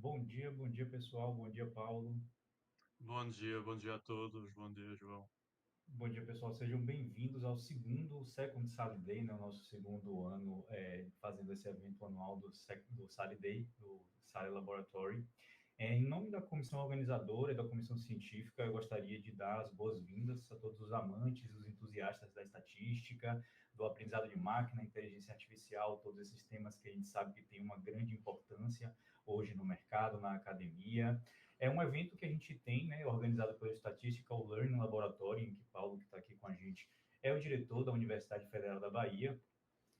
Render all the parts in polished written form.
Bom dia pessoal, bom dia Paulo, Bom dia a todos, bom dia, João. bom dia pessoal, sejam bem-vindos ao segundo Second Sally Day, né, o nosso segundo ano fazendo esse evento anual do Sally Day, do Sally Laboratory. Em nome da comissão organizadora e da comissão científica, eu gostaria de dar as boas-vindas a todos os amantes, os entusiastas da estatística, do aprendizado de máquina, inteligência artificial, todos esses temas que a gente sabe que tem uma grande importância hoje no mercado, na academia. É um evento que a gente tem, né, organizado pela Estatística Learning Laboratory, em que Paulo, que está aqui com a gente, é o diretor da Universidade Federal da Bahia.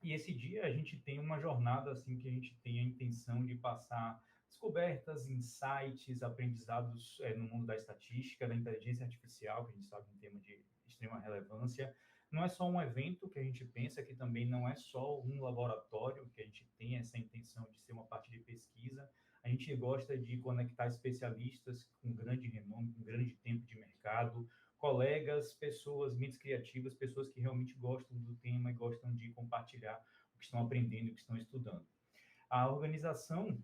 E esse dia a gente tem uma jornada assim que a gente tem a intenção de passar descobertas, insights, aprendizados no mundo da estatística, da inteligência artificial, que a gente sabe um tema de extrema relevância. Não é só um evento que a gente pensa, que também não é só um laboratório, que a gente tem essa intenção de ser uma parte de pesquisa. A gente gosta de conectar especialistas com grande renome, com grande tempo de mercado, colegas, pessoas, mentes criativas, pessoas que realmente gostam do tema e gostam de compartilhar o que estão aprendendo, o que estão estudando. A organização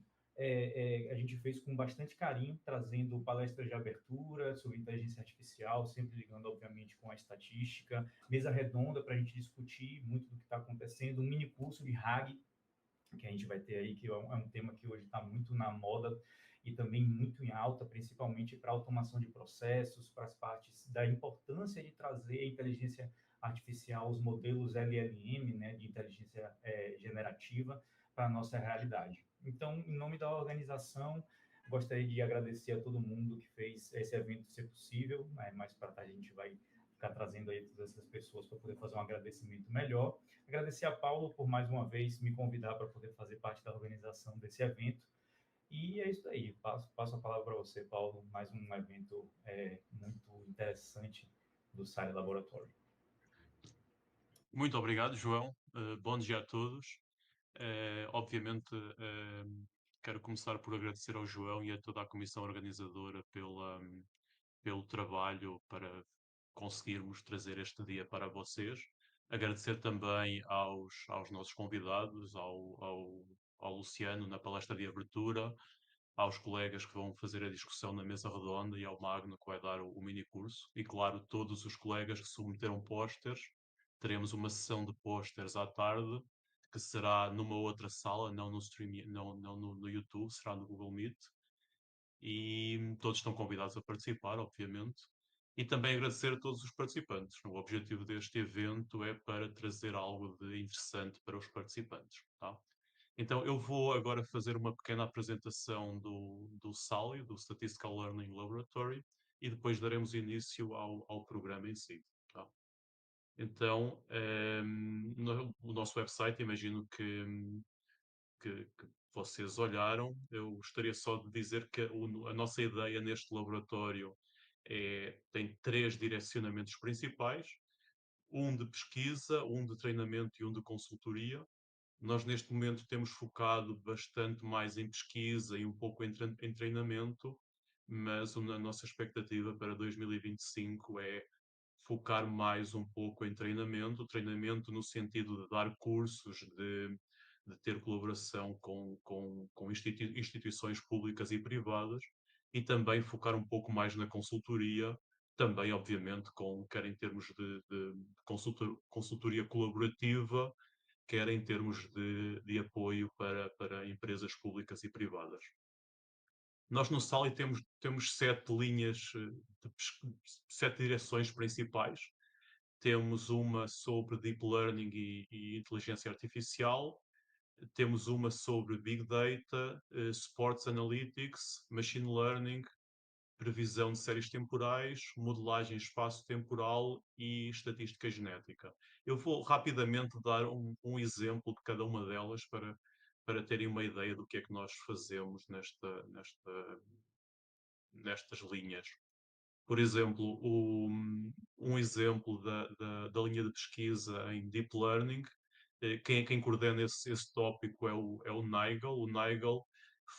a gente fez com bastante carinho, trazendo palestras de abertura sobre inteligência artificial, sempre ligando, obviamente, com a estatística, mesa redonda para a gente discutir muito do que está acontecendo, um mini curso de RAG, que a gente vai ter aí, que é um tema que hoje está muito na moda e também muito em alta, principalmente para automação de processos, para as partes da importância de trazer a inteligência artificial, os modelos LLM, né, de inteligência generativa, para a nossa realidade. Então, em nome da organização, gostaria de agradecer a todo mundo que fez esse evento ser possível, né, mais para tarde a gente vai ficar trazendo aí todas essas pessoas para poder fazer um agradecimento melhor. Agradecer a Paulo por mais uma vez me convidar para poder fazer parte da organização desse evento. E é isso aí. Passo a palavra para você, Paulo. Mais um evento muito interessante do SAI Laboratory. Muito obrigado, João. Bom dia a todos. Obviamente, quero começar por agradecer ao João e a toda a comissão organizadora pelo trabalho para conseguirmos trazer este dia para vocês. Agradecer também aos nossos convidados, ao Luciano na palestra de abertura, aos colegas que vão fazer a discussão na mesa redonda e ao Magno que vai dar o mini curso. E, claro, todos os colegas que submeteram pósteres. Teremos uma sessão de pósteres à tarde, que será numa outra sala, não no stream, não no YouTube, será no Google Meet. E todos estão convidados a participar, obviamente. E também agradecer a todos os participantes. O objetivo deste evento é para trazer algo de interessante para os participantes, tá? Então, eu vou agora fazer uma pequena apresentação do SALI, do Statistical Learning Laboratory, e depois daremos início ao programa em si. Tá? Então, o nosso website, imagino que vocês olharam. Eu gostaria só de dizer que a nossa ideia neste laboratório tem três direcionamentos principais: um de pesquisa, um de treinamento e um de consultoria. Nós, neste momento, temos focado bastante mais em pesquisa e um pouco em treinamento, mas a nossa expectativa para 2025 é focar mais um pouco em treinamento no sentido de dar cursos, de ter colaboração com instituições públicas e privadas, e também focar um pouco mais na consultoria, também, obviamente, quer em termos de consultoria colaborativa, quer em termos de apoio para empresas públicas e privadas. Nós no Sali temos sete linhas, sete direções principais. Temos uma sobre Deep Learning e Inteligência Artificial, temos uma sobre Big Data, Sports Analytics, Machine Learning, previsão de séries temporais, modelagem espaço-temporal e estatística genética. Eu vou rapidamente dar um exemplo de cada uma delas para terem uma ideia do que é que nós fazemos nestas linhas. Por exemplo, um exemplo da linha de pesquisa em Deep Learning, quem coordena esse tópico é o Nigel. O Nigel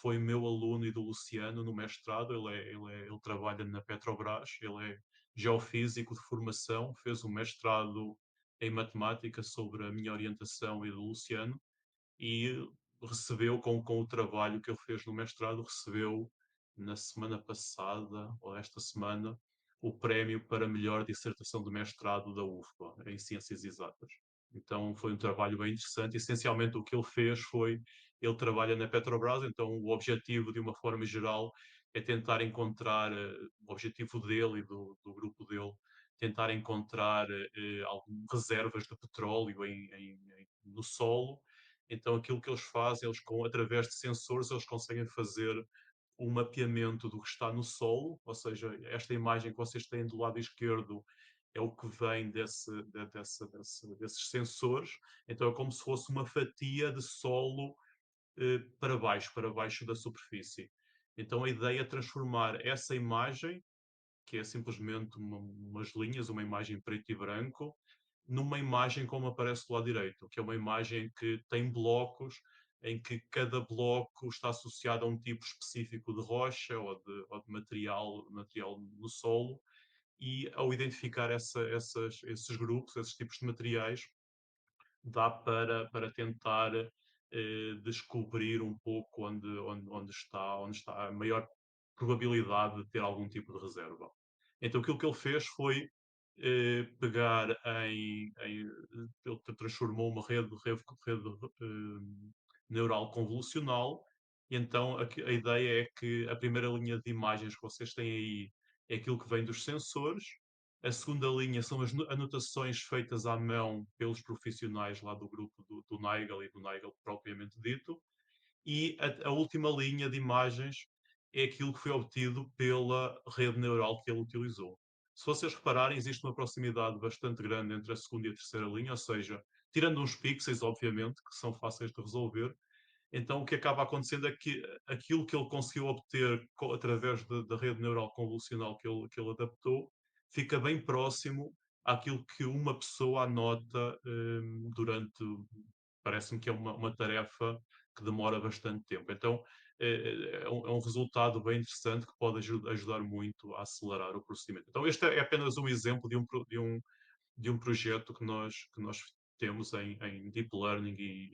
foi meu aluno e do Luciano no mestrado. Ele trabalha na Petrobras, ele é geofísico de formação, fez o mestrado em matemática sobre a minha orientação e do Luciano, e recebeu, com o trabalho que ele fez no mestrado, recebeu na semana passada, ou esta semana, o prémio para melhor dissertação de mestrado da UFBA, em Ciências Exatas. Então foi um trabalho bem interessante. Essencialmente o que ele fez foi, ele trabalha na Petrobras, então o objetivo, de uma forma geral, é tentar encontrar, o objetivo dele e do grupo dele, tentar encontrar algumas reservas de petróleo no solo. Então aquilo que eles fazem, através de sensores, eles conseguem fazer o mapeamento do que está no solo, ou seja, esta imagem que vocês têm do lado esquerdo é o que vem desses sensores. Então é como se fosse uma fatia de solo para baixo da superfície. Então a ideia é transformar essa imagem, que é simplesmente umas linhas, uma imagem preto e branco, numa imagem como aparece do lado direito, que é uma imagem que tem blocos, em que cada bloco está associado a um tipo específico de rocha ou de material no solo, e ao identificar esses grupos, esses tipos de materiais, dá para tentar descobrir um pouco onde está a maior probabilidade de ter algum tipo de reserva. Então aquilo que ele fez foi pegar ele transformou uma rede neural convolucional, e então a ideia é que a primeira linha de imagens que vocês têm aí é aquilo que vem dos sensores, a segunda linha são as anotações feitas à mão pelos profissionais lá do grupo do Nigel e do Nigel propriamente dito, e a última linha de imagens é aquilo que foi obtido pela rede neural que ele utilizou. Se vocês repararem, existe uma proximidade bastante grande entre a segunda e a terceira linha, ou seja, tirando uns pixels, obviamente, que são fáceis de resolver. Então, o que acaba acontecendo é que aquilo que ele conseguiu obter através da rede neural convolucional que ele adaptou fica bem próximo àquilo que uma pessoa anota durante. Parece-me que é uma tarefa que demora bastante tempo. Então, é um resultado bem interessante que pode ajudar muito a acelerar o procedimento. Então, este é apenas um exemplo de um projeto que nós temos em Deep Learning e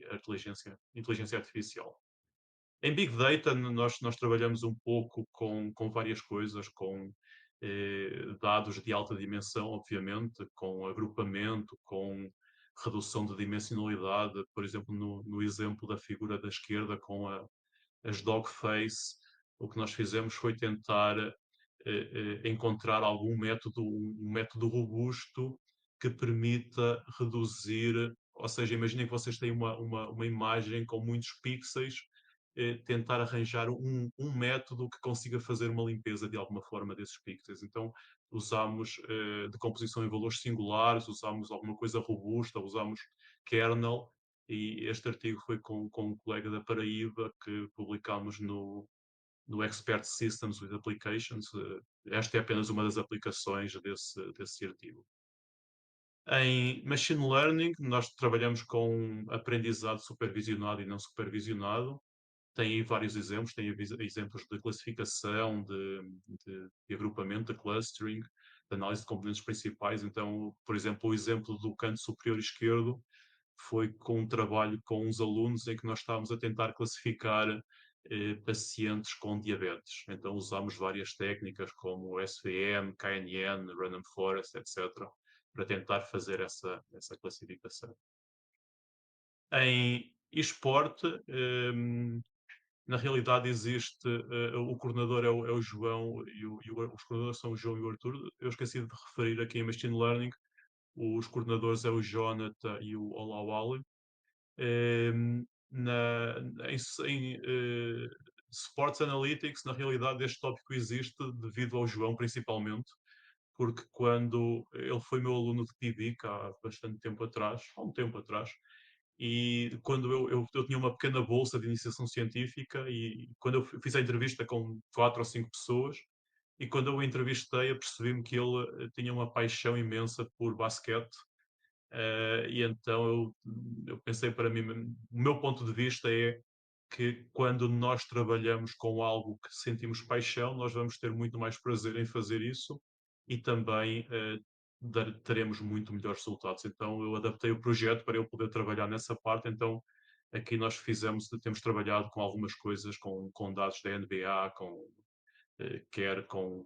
inteligência artificial. Em Big Data, nós trabalhamos um pouco com várias coisas, com dados de alta dimensão, obviamente, com agrupamento, com redução de dimensionalidade, por exemplo, no exemplo da figura da esquerda, com as dogface, o que nós fizemos foi tentar encontrar um método robusto que permita reduzir, ou seja, imaginem que vocês têm uma imagem com muitos pixels, tentar arranjar um método que consiga fazer uma limpeza de alguma forma desses pixels. Então, usamos decomposição em valores singulares, usamos alguma coisa robusta, usamos kernel, e este artigo foi com um colega da Paraíba que publicámos no Expert Systems with Applications. Esta é apenas uma das aplicações desse artigo. Em Machine Learning, nós trabalhamos com aprendizado supervisionado e não supervisionado. Tem aí vários exemplos, tem exemplos de classificação, de agrupamento, de clustering, de análise de componentes principais. Então, por exemplo, o exemplo do canto superior esquerdo foi com um trabalho com uns alunos em que nós estávamos a tentar classificar pacientes com diabetes. Então usámos várias técnicas como SVM, KNN, Random Forest, etc., para tentar fazer essa classificação. Em esporte, na realidade existe, o coordenador é o João, os coordenadores são o João e o Arthur. Eu esqueci de referir aqui em Machine Learning, os coordenadores é o Jonathan e o Olawale. Em Sports Analytics, na realidade, este tópico existe devido ao João, principalmente, porque quando ele foi meu aluno de PIBIC há bastante tempo atrás, há um tempo atrás, e quando eu tinha uma pequena bolsa de iniciação científica, e quando eu fiz a entrevista com 4 ou 5 pessoas, e quando eu o entrevistei, apercebi-me que ele tinha uma paixão imensa por basquete. E então eu pensei para mim, o meu ponto de vista é que quando nós trabalhamos com algo que sentimos paixão, nós vamos ter muito mais prazer em fazer isso, e também teremos muito melhores resultados. Então eu adaptei o projeto para eu poder trabalhar nessa parte. Então Aqui nós temos trabalhado com algumas coisas, com dados da NBA, quer com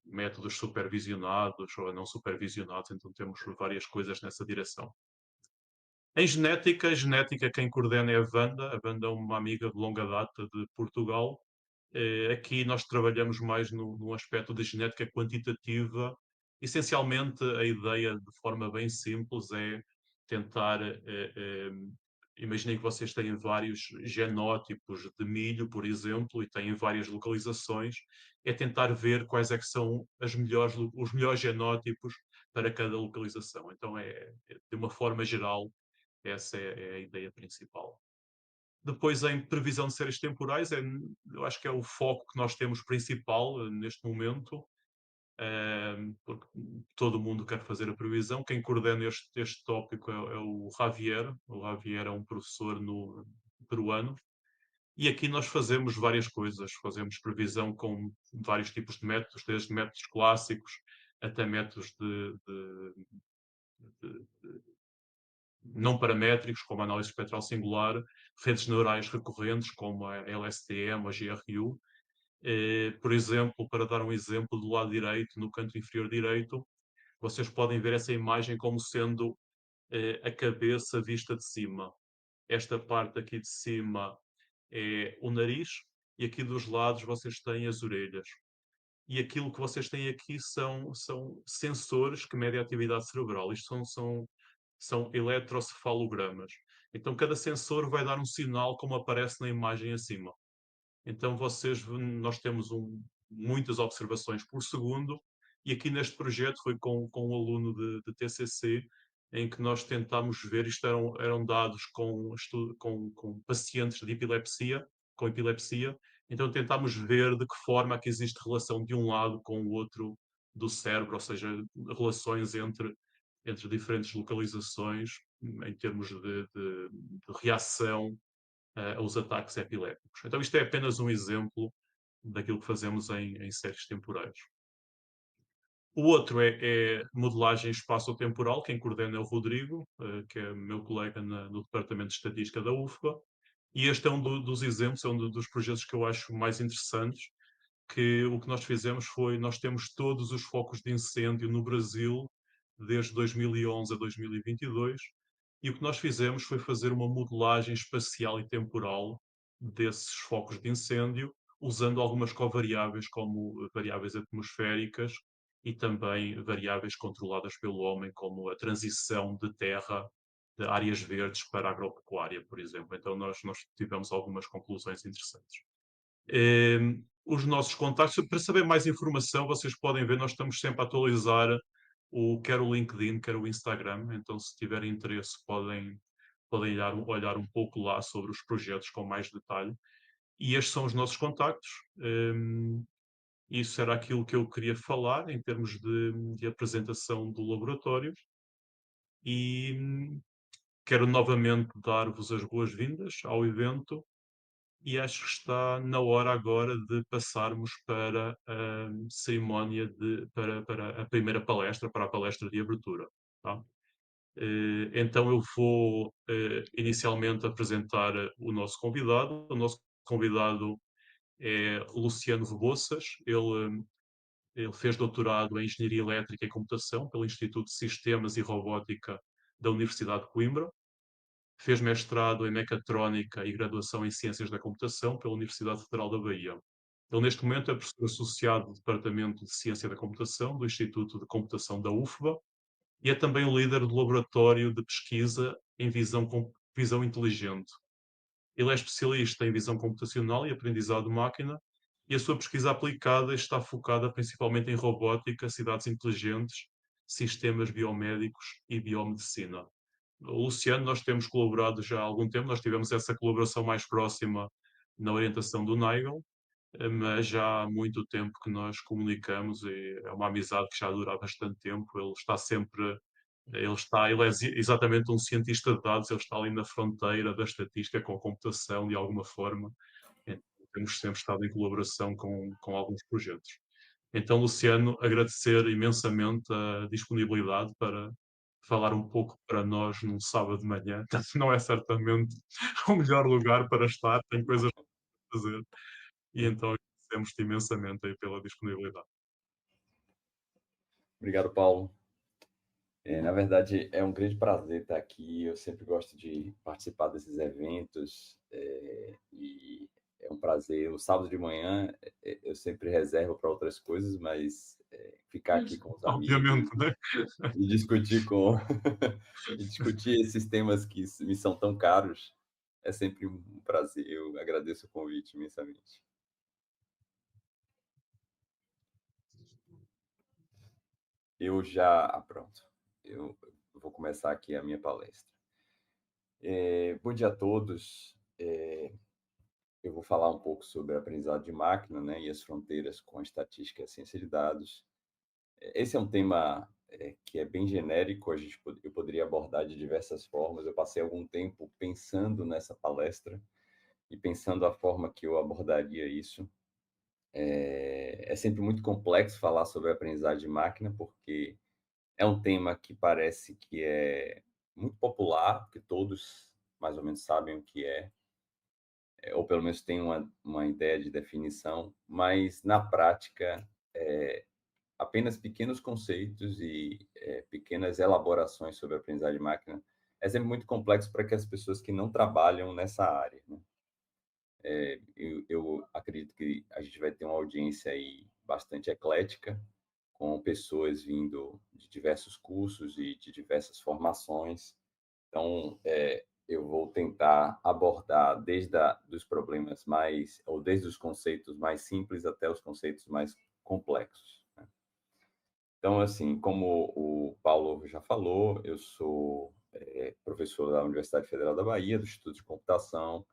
métodos supervisionados ou não supervisionados, então temos várias coisas nessa direção. Em genética, quem coordena é a Wanda. A Wanda é uma amiga de longa data de Portugal. Aqui nós trabalhamos mais no aspecto da genética quantitativa. Essencialmente, a ideia, de forma bem simples, é tentar. Imaginem que vocês têm vários genótipos de milho, por exemplo, e têm várias localizações. É tentar ver quais é que são os melhores genótipos para cada localização. Então, de uma forma geral, essa é a ideia principal. Depois, em previsão de séries temporais, eu acho que é o foco que nós temos principal neste momento, porque todo mundo quer fazer a previsão. Quem coordena este tópico é o Javier. O Javier é um professor no peruano. E aqui nós fazemos várias coisas. Fazemos previsão com vários tipos de métodos, desde métodos clássicos até métodos de não paramétricos, como a análise espectral singular, redes neurais recorrentes, como a LSTM, a GRU. Por exemplo, para dar um exemplo, do lado direito, no canto inferior direito, vocês podem ver essa imagem como sendo a cabeça vista de cima. Esta parte aqui de cima é o nariz e aqui dos lados vocês têm as orelhas. E aquilo que vocês têm aqui são sensores que medem a atividade cerebral. Isto são eletrocefalogramas. Então, cada sensor vai dar um sinal como aparece na imagem acima. Então, nós temos muitas observações por segundo, e aqui neste projeto foi com um aluno de TCC, em que nós tentámos ver, isto eram dados com pacientes de epilepsia, com epilepsia, então tentámos ver de que forma é que existe relação de um lado com o outro do cérebro, ou seja, relações entre diferentes localizações em termos de reação aos ataques epilépticos. Então, isto é apenas um exemplo daquilo que fazemos em séries temporais. O outro é modelagem espaço-temporal. Quem coordena é o Rodrigo, que é meu colega no Departamento de Estatística da UFBA. E este é dos exemplos, é dos projetos que eu acho mais interessantes, que o que nós fizemos foi, nós temos todos os focos de incêndio no Brasil, desde 2011 a 2022, e o que nós fizemos foi fazer uma modelagem espacial e temporal desses focos de incêndio, usando algumas covariáveis, como variáveis atmosféricas e também variáveis controladas pelo homem, como a transição de terra de áreas verdes para a agropecuária, por exemplo. Então, nós tivemos algumas conclusões interessantes. Os nossos contactos, para saber mais informação, vocês podem ver, nós estamos sempre a atualizar quer o LinkedIn, quer o Instagram, então se tiverem interesse podem olhar um pouco lá sobre os projetos com mais detalhe. E estes são os nossos contactos. Isso era aquilo que eu queria falar em termos de apresentação do laboratório. E quero novamente dar-vos as boas-vindas ao evento, e acho que está na hora agora de passarmos para a cerimónia para a primeira palestra, para a palestra de abertura. Tá? Então eu vou inicialmente apresentar o nosso convidado. O nosso convidado é Luciano Rebouças. Ele fez doutorado em Engenharia Elétrica e Computação pelo Instituto de Sistemas e Robótica da Universidade de Coimbra. Fez mestrado em Mecatrónica e graduação em Ciências da Computação pela Universidade Federal da Bahia. Ele, neste momento, é professor associado do Departamento de Ciência da Computação do Instituto de Computação da UFBA e é também o líder do Laboratório de Pesquisa em Visão Inteligente. Ele é especialista em visão computacional e aprendizado de máquina, e a sua pesquisa aplicada está focada principalmente em robótica, cidades inteligentes, sistemas biomédicos e biomedicina. O Luciano, nós temos colaborado já há algum tempo, nós tivemos essa colaboração mais próxima na orientação do Nigel, mas já há muito tempo que nós comunicamos e é uma amizade que já dura há bastante tempo. Ele é exatamente um cientista de dados, ele está ali na fronteira da estatística com a computação de alguma forma. Então, temos sempre estado em colaboração com alguns projetos. Então, Luciano, agradecer imensamente a disponibilidade falar um pouco para nós num sábado de manhã. Não é certamente o melhor lugar para estar, tem coisas para fazer. E então agradecemos-te imensamente aí pela disponibilidade. Obrigado, Paulo. Na verdade, é um grande prazer estar aqui. Eu sempre gosto de participar desses eventos, e é um prazer. O sábado de manhã eu sempre reservo para outras coisas, mas ficar aqui com os amigos Obviamente, né? e discutir e discutir esses temas que me são tão caros é sempre um prazer. Eu agradeço o convite imensamente. Pronto. Eu vou começar aqui a minha palestra. Bom dia a todos. Eu vou falar um pouco sobre aprendizado de máquina, né, e as fronteiras com a estatística e a ciência de dados. Esse é um tema que é bem genérico, eu poderia abordar de diversas formas. Eu passei algum tempo pensando nessa palestra e pensando a forma que eu abordaria isso. É sempre muito complexo falar sobre aprendizagem de máquina, porque é um tema que parece que é muito popular, que todos mais ou menos sabem o que é, ou pelo menos têm uma ideia de definição, mas na prática, apenas pequenos conceitos e pequenas elaborações sobre a aprendizagem de máquina é sempre muito complexo para que as pessoas que não trabalham nessa área, né? Eu acredito que a gente vai ter uma audiência aí bastante eclética, com pessoas vindo de diversos cursos e de diversas formações. Então, eu vou tentar abordar dos problemas desde os conceitos mais simples até os conceitos mais complexos, né? Então, assim, como o Paulo já falou, eu sou professor da Universidade Federal da Bahia, do Instituto de Computação,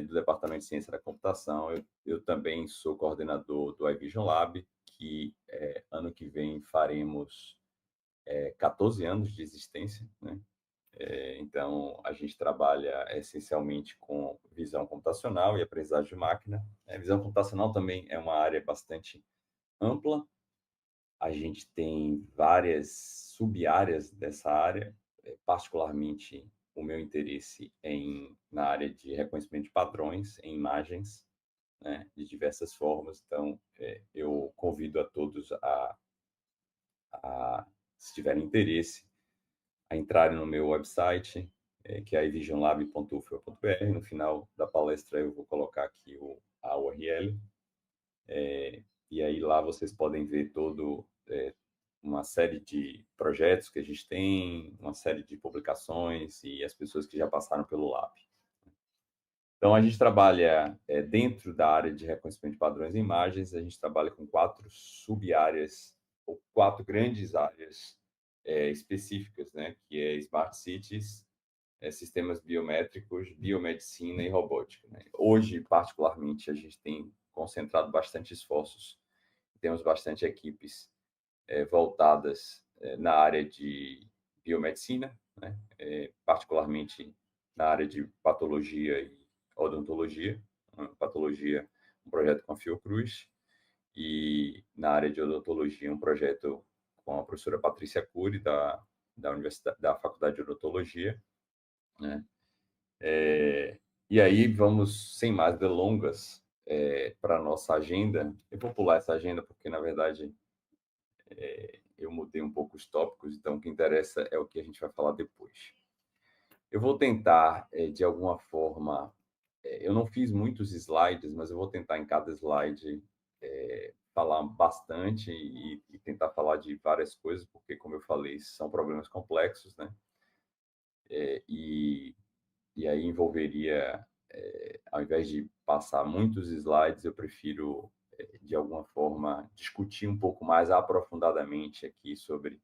do Departamento de Ciência da Computação. Eu também sou coordenador do iVision Lab, que ano que vem faremos 14 anos de existência, né? Então, a gente trabalha essencialmente com visão computacional e aprendizagem de máquina. Visão computacional também é uma área bastante ampla. A gente tem várias sub-áreas dessa área, particularmente o meu interesse na área de reconhecimento de padrões em imagens, né, de diversas formas. Então, eu convido a todos se tiverem interesse, a entrarem no meu website, que é ivisionlab.ufel.br. No final da palestra eu vou colocar aqui a URL. E aí lá vocês podem ver uma série de projetos que a gente tem, uma série de publicações e as pessoas que já passaram pelo Lab. Então, a gente trabalha dentro da área de reconhecimento de padrões em imagens, a gente trabalha com 4 sub-áreas, ou 4 grandes áreas específicas, né? Que é Smart Cities, sistemas biométricos, biomedicina e robótica, né? Hoje, particularmente, a gente tem concentrado bastante esforços, temos bastante equipes voltadas na área de biomedicina, né? Particularmente na área de patologia e odontologia, patologia, um projeto com a Fiocruz, e na área de odontologia, um projeto com a professora Patrícia Cury, da Universidade, da Faculdade de Odontologia, né? E aí vamos, sem mais delongas, para a nossa agenda. Eu vou pular essa agenda porque, na verdade, eu mudei um pouco os tópicos, então o que interessa é o que a gente vai falar depois. Eu vou tentar, de alguma forma, eu não fiz muitos slides, mas eu vou tentar em cada slide falar bastante e tentar falar de várias coisas, porque, como eu falei, são problemas complexos, né? E aí envolveria, ao invés de passar muitos slides, eu prefiro, de alguma forma, discutir um pouco mais aprofundadamente aqui sobre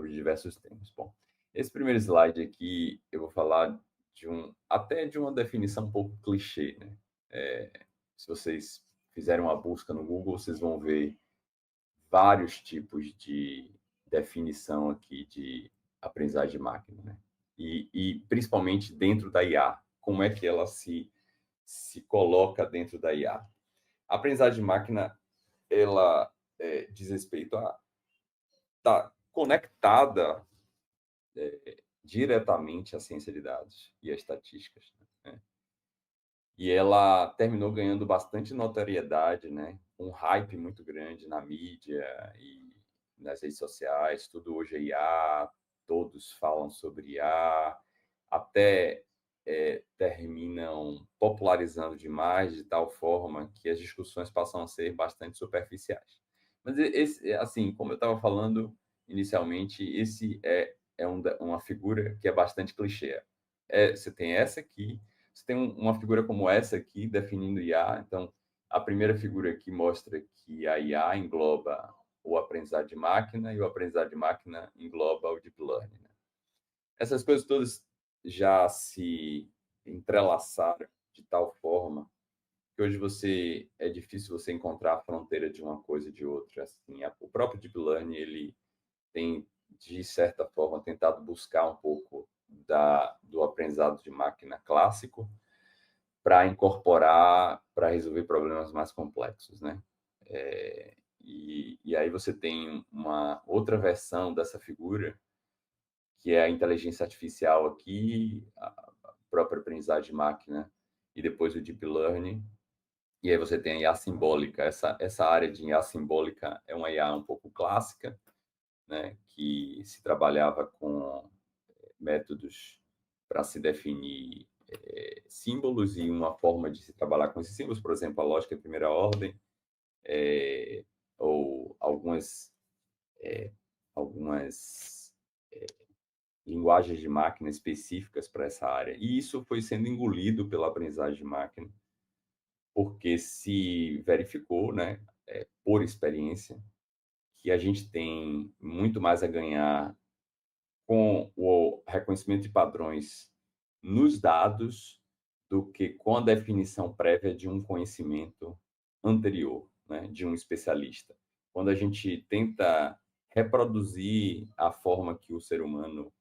diversos temas. Bom, esse primeiro slide aqui, eu vou falar até de uma definição um pouco clichê, né? Se vocês fizerem uma busca no Google, vocês vão ver vários tipos de definição aqui de aprendizagem de máquina, né? E principalmente dentro da IA, como é que ela se coloca dentro da IA. A aprendizagem de máquina, ela diz respeito a estar conectada diretamente à ciência de dados e às estatísticas, né? E ela terminou ganhando bastante notoriedade, né? Um hype muito grande na mídia e nas redes sociais. Tudo hoje é IA, todos falam sobre IA, até terminam popularizando demais de tal forma que as discussões passam a ser bastante superficiais. Mas assim, como eu estava falando inicialmente, esse é uma figura que é bastante clichê. Você tem essa aqui, você tem uma figura como essa aqui definindo IA. Então, a primeira figura aqui mostra que a IA engloba o aprendizado de máquina e o aprendizado de máquina engloba o deep learning, né? Essas coisas todas já se entrelaçaram de tal forma que hoje é difícil você encontrar a fronteira de uma coisa e de outra. Assim, o próprio deep learning ele tem, de certa forma, tentado buscar um pouco do aprendizado de máquina clássico para incorporar, para resolver problemas mais complexos, né? E aí você tem uma outra versão dessa figura, que é a inteligência artificial aqui, a própria aprendizagem de máquina, e depois o deep learning. E aí você tem a IA simbólica. Essa área de IA simbólica é uma IA um pouco clássica, né, que se trabalhava com métodos para se definir símbolos e uma forma de se trabalhar com esses símbolos, por exemplo, a lógica de primeira ordem, ou algumas linguagens de máquina específicas para essa área. E isso foi sendo engolido pela aprendizagem de máquina, porque se verificou, né, por experiência, que a gente tem muito mais a ganhar com o reconhecimento de padrões nos dados do que com a definição prévia de um conhecimento anterior, né, de um especialista. Quando a gente tenta reproduzir a forma que o ser humano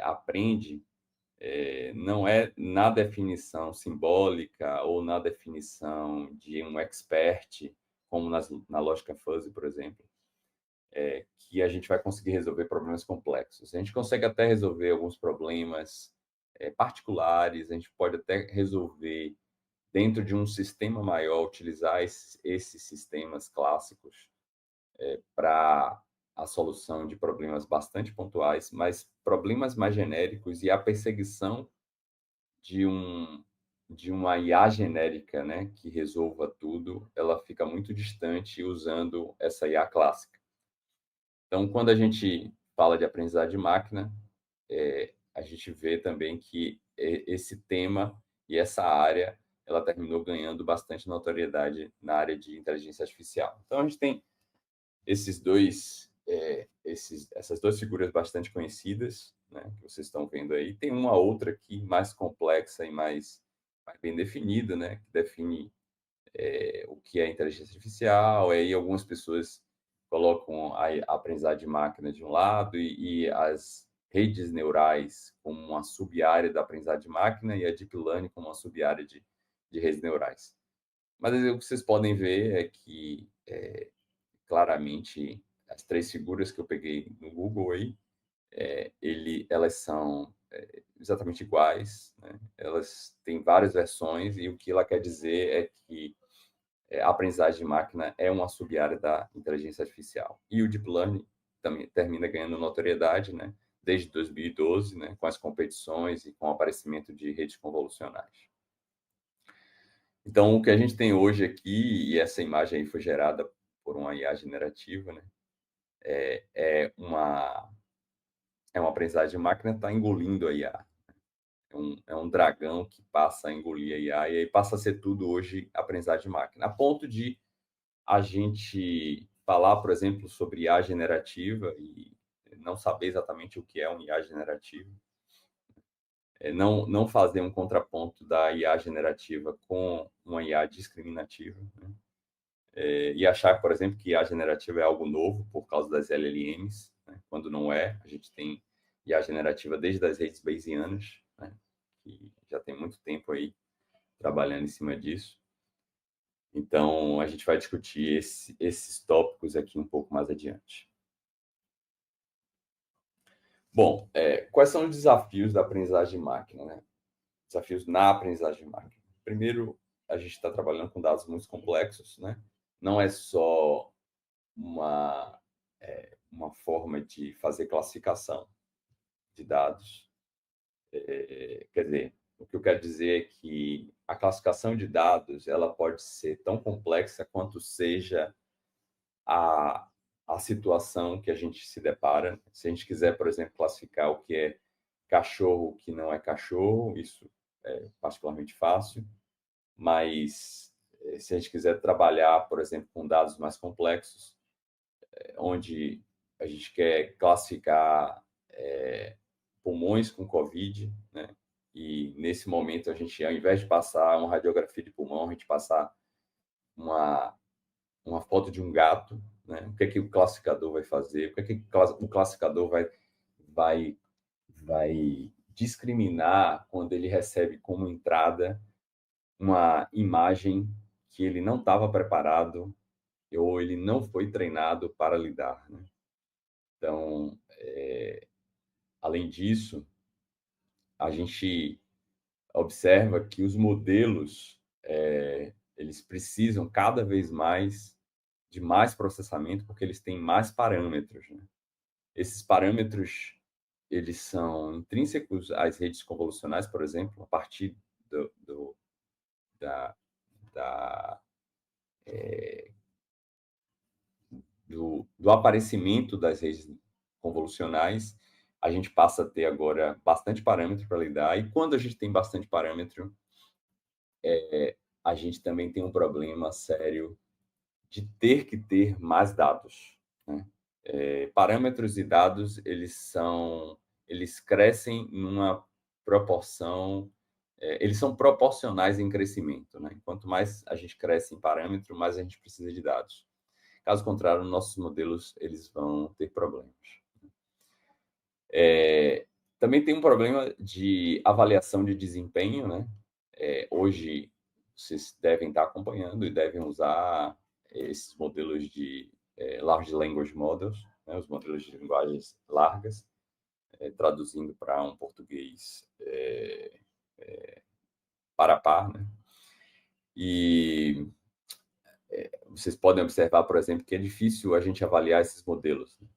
aprende, não é na definição simbólica ou na definição de um expert, como na lógica fuzzy, por exemplo, que a gente vai conseguir resolver problemas complexos. A gente consegue até resolver alguns problemas particulares, a gente pode até resolver dentro de um sistema maior, utilizar esses sistemas clássicos para a solução de problemas bastante pontuais, mas problemas mais genéricos e a perseguição de uma IA genérica, né, que resolva tudo, ela fica muito distante usando essa IA clássica. Então, quando a gente fala de aprendizagem de máquina, a gente vê também que esse tema e essa área, ela terminou ganhando bastante notoriedade na área de inteligência artificial. Então, a gente tem essas duas figuras bastante conhecidas, né, que vocês estão vendo aí. Tem uma outra aqui mais complexa e mais bem definida, né, que define o que é inteligência artificial. Aí algumas pessoas colocam a aprendizagem de máquina de um lado e as redes neurais como uma sub-área da aprendizagem de máquina e a deep learning como uma sub-área de redes neurais. Mas o que vocês podem ver é que claramente as três figuras que eu peguei no Google aí, elas são exatamente iguais, né? Elas têm várias versões e o que ela quer dizer é que a aprendizagem de máquina é uma sub-área da inteligência artificial. E o deep learning também termina ganhando notoriedade, né, desde 2012, né, com as competições e com o aparecimento de redes convolucionais. Então, o que a gente tem hoje aqui, e essa imagem aí foi gerada por uma IA generativa, né, é uma aprendizagem de máquina que está engolindo a IA. É um dragão que passa a engolir a IA, e aí passa a ser tudo hoje aprendizagem de máquina, a ponto de a gente falar, por exemplo, sobre IA generativa e não saber exatamente o que é um IA generativa, não fazer um contraponto da IA generativa com uma IA discriminativa, né? E achar, por exemplo, que IA generativa é algo novo por causa das LLMs, né? Quando não é. A gente tem IA generativa desde as redes bayesianas, né? Que já tem muito tempo aí trabalhando em cima disso. Então, a gente vai discutir esses tópicos aqui um pouco mais adiante. Bom, quais são os desafios da aprendizagem de máquina, né? Desafios na aprendizagem de máquina. Primeiro, a gente está trabalhando com dados muito complexos, né? Não é só uma forma de fazer classificação de dados. Quer dizer, o que eu quero dizer é que a classificação de dados ela pode ser tão complexa quanto seja a situação que a gente se depara. Se a gente quiser, por exemplo, classificar o que é cachorro, o que não é cachorro, isso é particularmente fácil, mas se a gente quiser trabalhar, por exemplo, com dados mais complexos, onde a gente quer classificar pulmões com COVID, né? E nesse momento a gente, ao invés de passar uma radiografia de pulmão, a gente passar uma foto de um gato, né? O que é que o classificador vai fazer? O que é que o classificador vai discriminar quando ele recebe como entrada uma imagem que ele não estava preparado ou ele não foi treinado para lidar, né? Então, além disso, a gente observa que os modelos eles precisam cada vez mais de mais processamento porque eles têm mais parâmetros, né? Esses parâmetros eles são intrínsecos às redes convolucionais, por exemplo, a partir do aparecimento das redes convolucionais, a gente passa a ter agora bastante parâmetro para lidar, e quando a gente tem bastante parâmetro, a gente também tem um problema sério de ter que ter mais dados, né? Parâmetros e dados, eles crescem numa proporção, eles são proporcionais em crescimento, né? Quanto mais a gente cresce em parâmetro, mais a gente precisa de dados. Caso contrário, nossos modelos eles vão ter problemas. Também tem um problema de avaliação de desempenho, né? Hoje, vocês devem estar acompanhando e devem usar esses modelos de Large Language Models, né? Os modelos de linguagens largas, traduzindo para um português par a par, né? E vocês podem observar, por exemplo, que é difícil a gente avaliar esses modelos, né?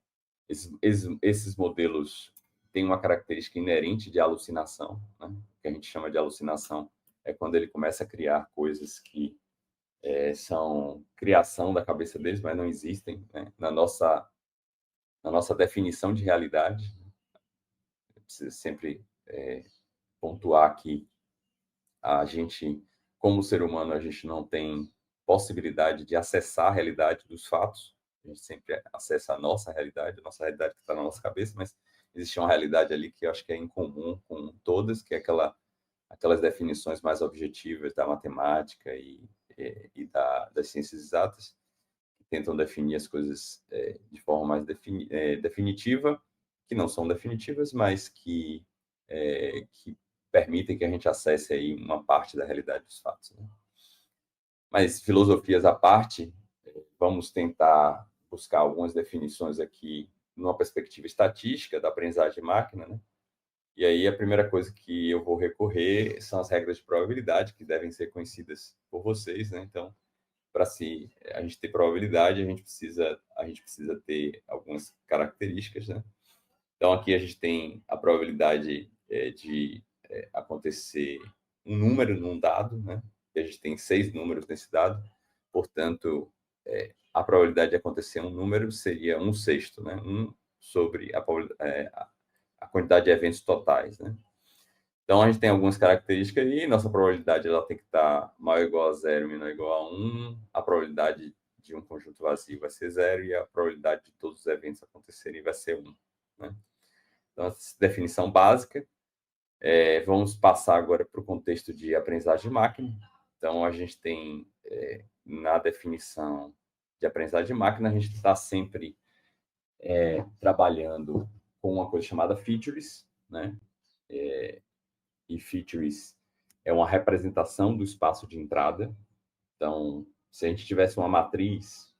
Esses modelos têm uma característica inerente de alucinação, né? O que a gente chama de alucinação é quando ele começa a criar coisas que são criação da cabeça deles, mas não existem, né? Na nossa definição de realidade. Eu preciso sempre pontuar que a gente, como ser humano, a gente não tem possibilidade de acessar a realidade dos fatos. A gente sempre acessa a nossa realidade que está na nossa cabeça, mas existe uma realidade ali que eu acho que é incomum com todas, que é aquelas definições mais objetivas da matemática e das ciências exatas, que tentam definir as coisas de forma mais definitiva, que não são definitivas, mas que permitem que a gente acesse aí uma parte da realidade dos fatos, né? Mas filosofias à parte, vamos tentar buscar algumas definições aqui numa perspectiva estatística da aprendizagem de máquina, né? E aí a primeira coisa que eu vou recorrer são as regras de probabilidade, que devem ser conhecidas por vocês, né? Então, para a gente ter probabilidade, a gente precisa ter algumas características, né? Então, aqui a gente tem a probabilidade de acontecer um número num dado, né? E a gente tem 6 números nesse dado, portanto, a probabilidade de acontecer um número seria 1/6, né? 1 sobre a quantidade de eventos totais, né? Então, a gente tem algumas características aí, nossa probabilidade ela tem que estar maior ou igual a 0, menor ou igual a 1, a probabilidade de um conjunto vazio vai ser 0 e a probabilidade de todos os eventos acontecerem vai ser 1, né? Então, essa definição básica. Vamos passar agora para o contexto de aprendizagem de máquina. Então, a gente tem, na definição de aprendizagem de máquina, a gente está sempre trabalhando com uma coisa chamada features, né? E features é uma representação do espaço de entrada. Então, se a gente tivesse uma matriz,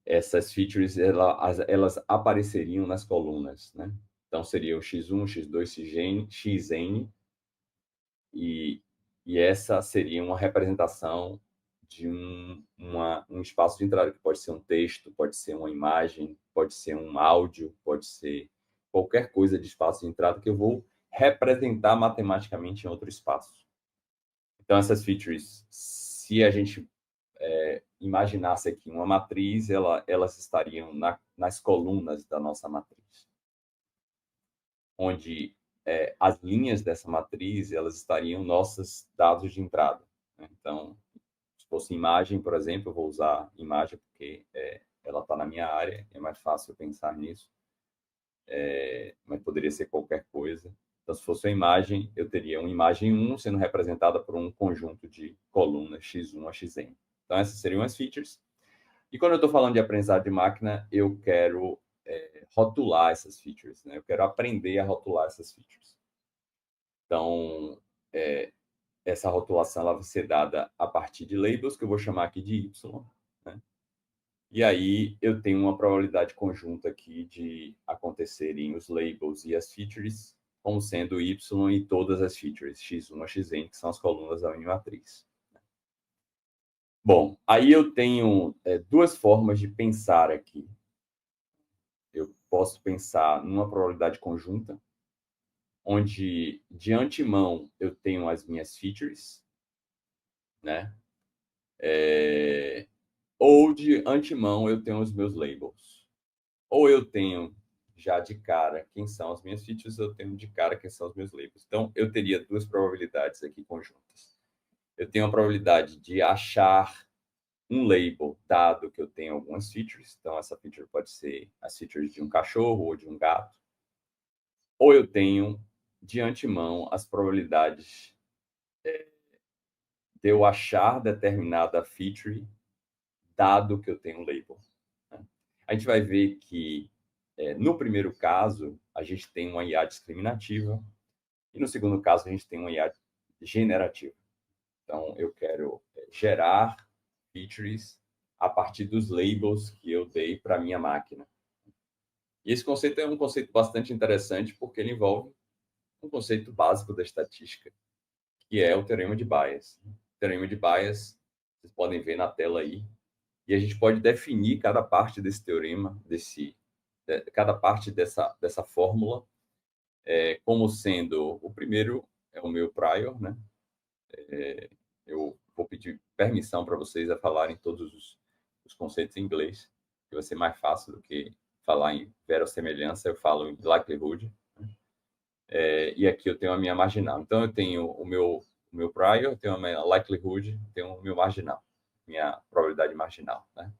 essas features elas apareceriam nas colunas, né? Então, seria o x1, x2, xn, e essa seria uma representação de um espaço de entrada, que pode ser um texto, pode ser uma imagem, pode ser um áudio, pode ser qualquer coisa de espaço de entrada que eu vou representar matematicamente em outro espaço. Então, essas features, se a gente imaginasse aqui uma matriz, elas estariam nas colunas da nossa matriz, onde as linhas dessa matriz, elas estariam nossos dados de entrada, né? Então, se fosse imagem, por exemplo, eu vou usar imagem porque ela está na minha área, é mais fácil pensar nisso, mas poderia ser qualquer coisa. Então, se fosse uma imagem, eu teria uma imagem 1 sendo representada por um conjunto de colunas x1 a xn. Então, essas seriam as features. E quando eu estou falando de aprendizado de máquina, eu quero rotular essas features, né? Eu quero aprender a rotular essas features. Então, essa rotulação ela vai ser dada a partir de labels, que eu vou chamar aqui de y, né? E aí eu tenho uma probabilidade conjunta aqui de acontecerem os labels e as features como sendo y e todas as features, x1 a xn, que são as colunas da minha matriz. Bom, aí eu tenho duas formas de pensar aqui. Eu posso pensar numa probabilidade conjunta, onde de antemão eu tenho as minhas features, né? Ou de antemão eu tenho os meus labels. Ou eu tenho já de cara quem são as minhas features, eu tenho de cara quem são os meus labels. Então, eu teria duas probabilidades aqui conjuntas. Eu tenho a probabilidade de achar um label, dado que eu tenho algumas features. Então, essa feature pode ser as features de um cachorro ou de um gato. Ou eu tenho, de antemão, as probabilidades de eu achar determinada feature, dado que eu tenho um label, né? A gente vai ver que, no primeiro caso, a gente tem uma IA discriminativa, e no segundo caso, a gente tem uma IA generativa. Então, eu quero gerar features a partir dos labels que eu dei para a minha máquina. E esse conceito é um conceito bastante interessante, porque ele envolve um conceito básico da estatística, que é o teorema de Bayes. O teorema de Bayes, vocês podem ver na tela aí, e a gente pode definir cada parte desse teorema, cada parte dessa fórmula, como sendo, o primeiro é o meu prior, né? Eu vou pedir permissão para vocês a falarem todos os conceitos em inglês, que vai ser mais fácil do que falar em verossemelhança, eu falo em likelihood, né? E aqui eu tenho a minha marginal. Então, eu tenho o meu prior, eu tenho a minha likelihood, tenho o meu marginal, minha probabilidade marginal, né?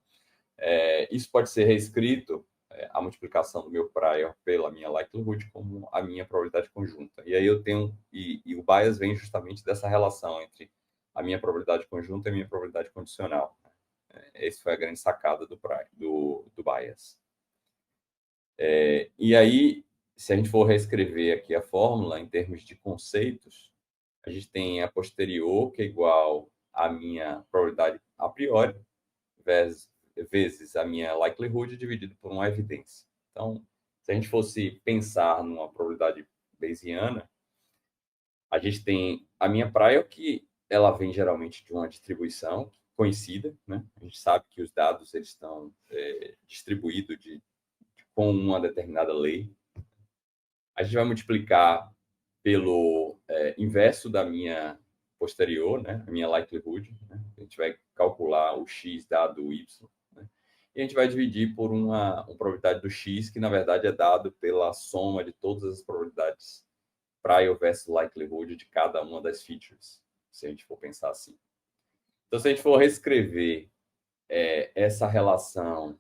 Isso pode ser reescrito, a multiplicação do meu prior pela minha likelihood, como a minha probabilidade conjunta. E aí eu tenho, e o Bayes vem justamente dessa relação entre a minha probabilidade conjunta e a minha probabilidade condicional. Essa foi a grande sacada do Bayes. E aí, se a gente for reescrever aqui a fórmula em termos de conceitos, a gente tem a posterior, que é igual à minha probabilidade a priori, vezes a minha likelihood dividido por uma evidência. Então, se a gente fosse pensar numa probabilidade bayesiana, a gente tem a minha prior, que ela vem geralmente de uma distribuição conhecida, né? A gente sabe que os dados eles estão distribuídos com uma determinada lei. A gente vai multiplicar pelo inverso da minha posterior, né? A minha likelihood, né? A gente vai calcular o x dado o y, né? E a gente vai dividir por uma probabilidade do x, que na verdade é dado pela soma de todas as probabilidades prior versus likelihood de cada uma das features, se a gente for pensar assim. Então, se a gente for reescrever essa relação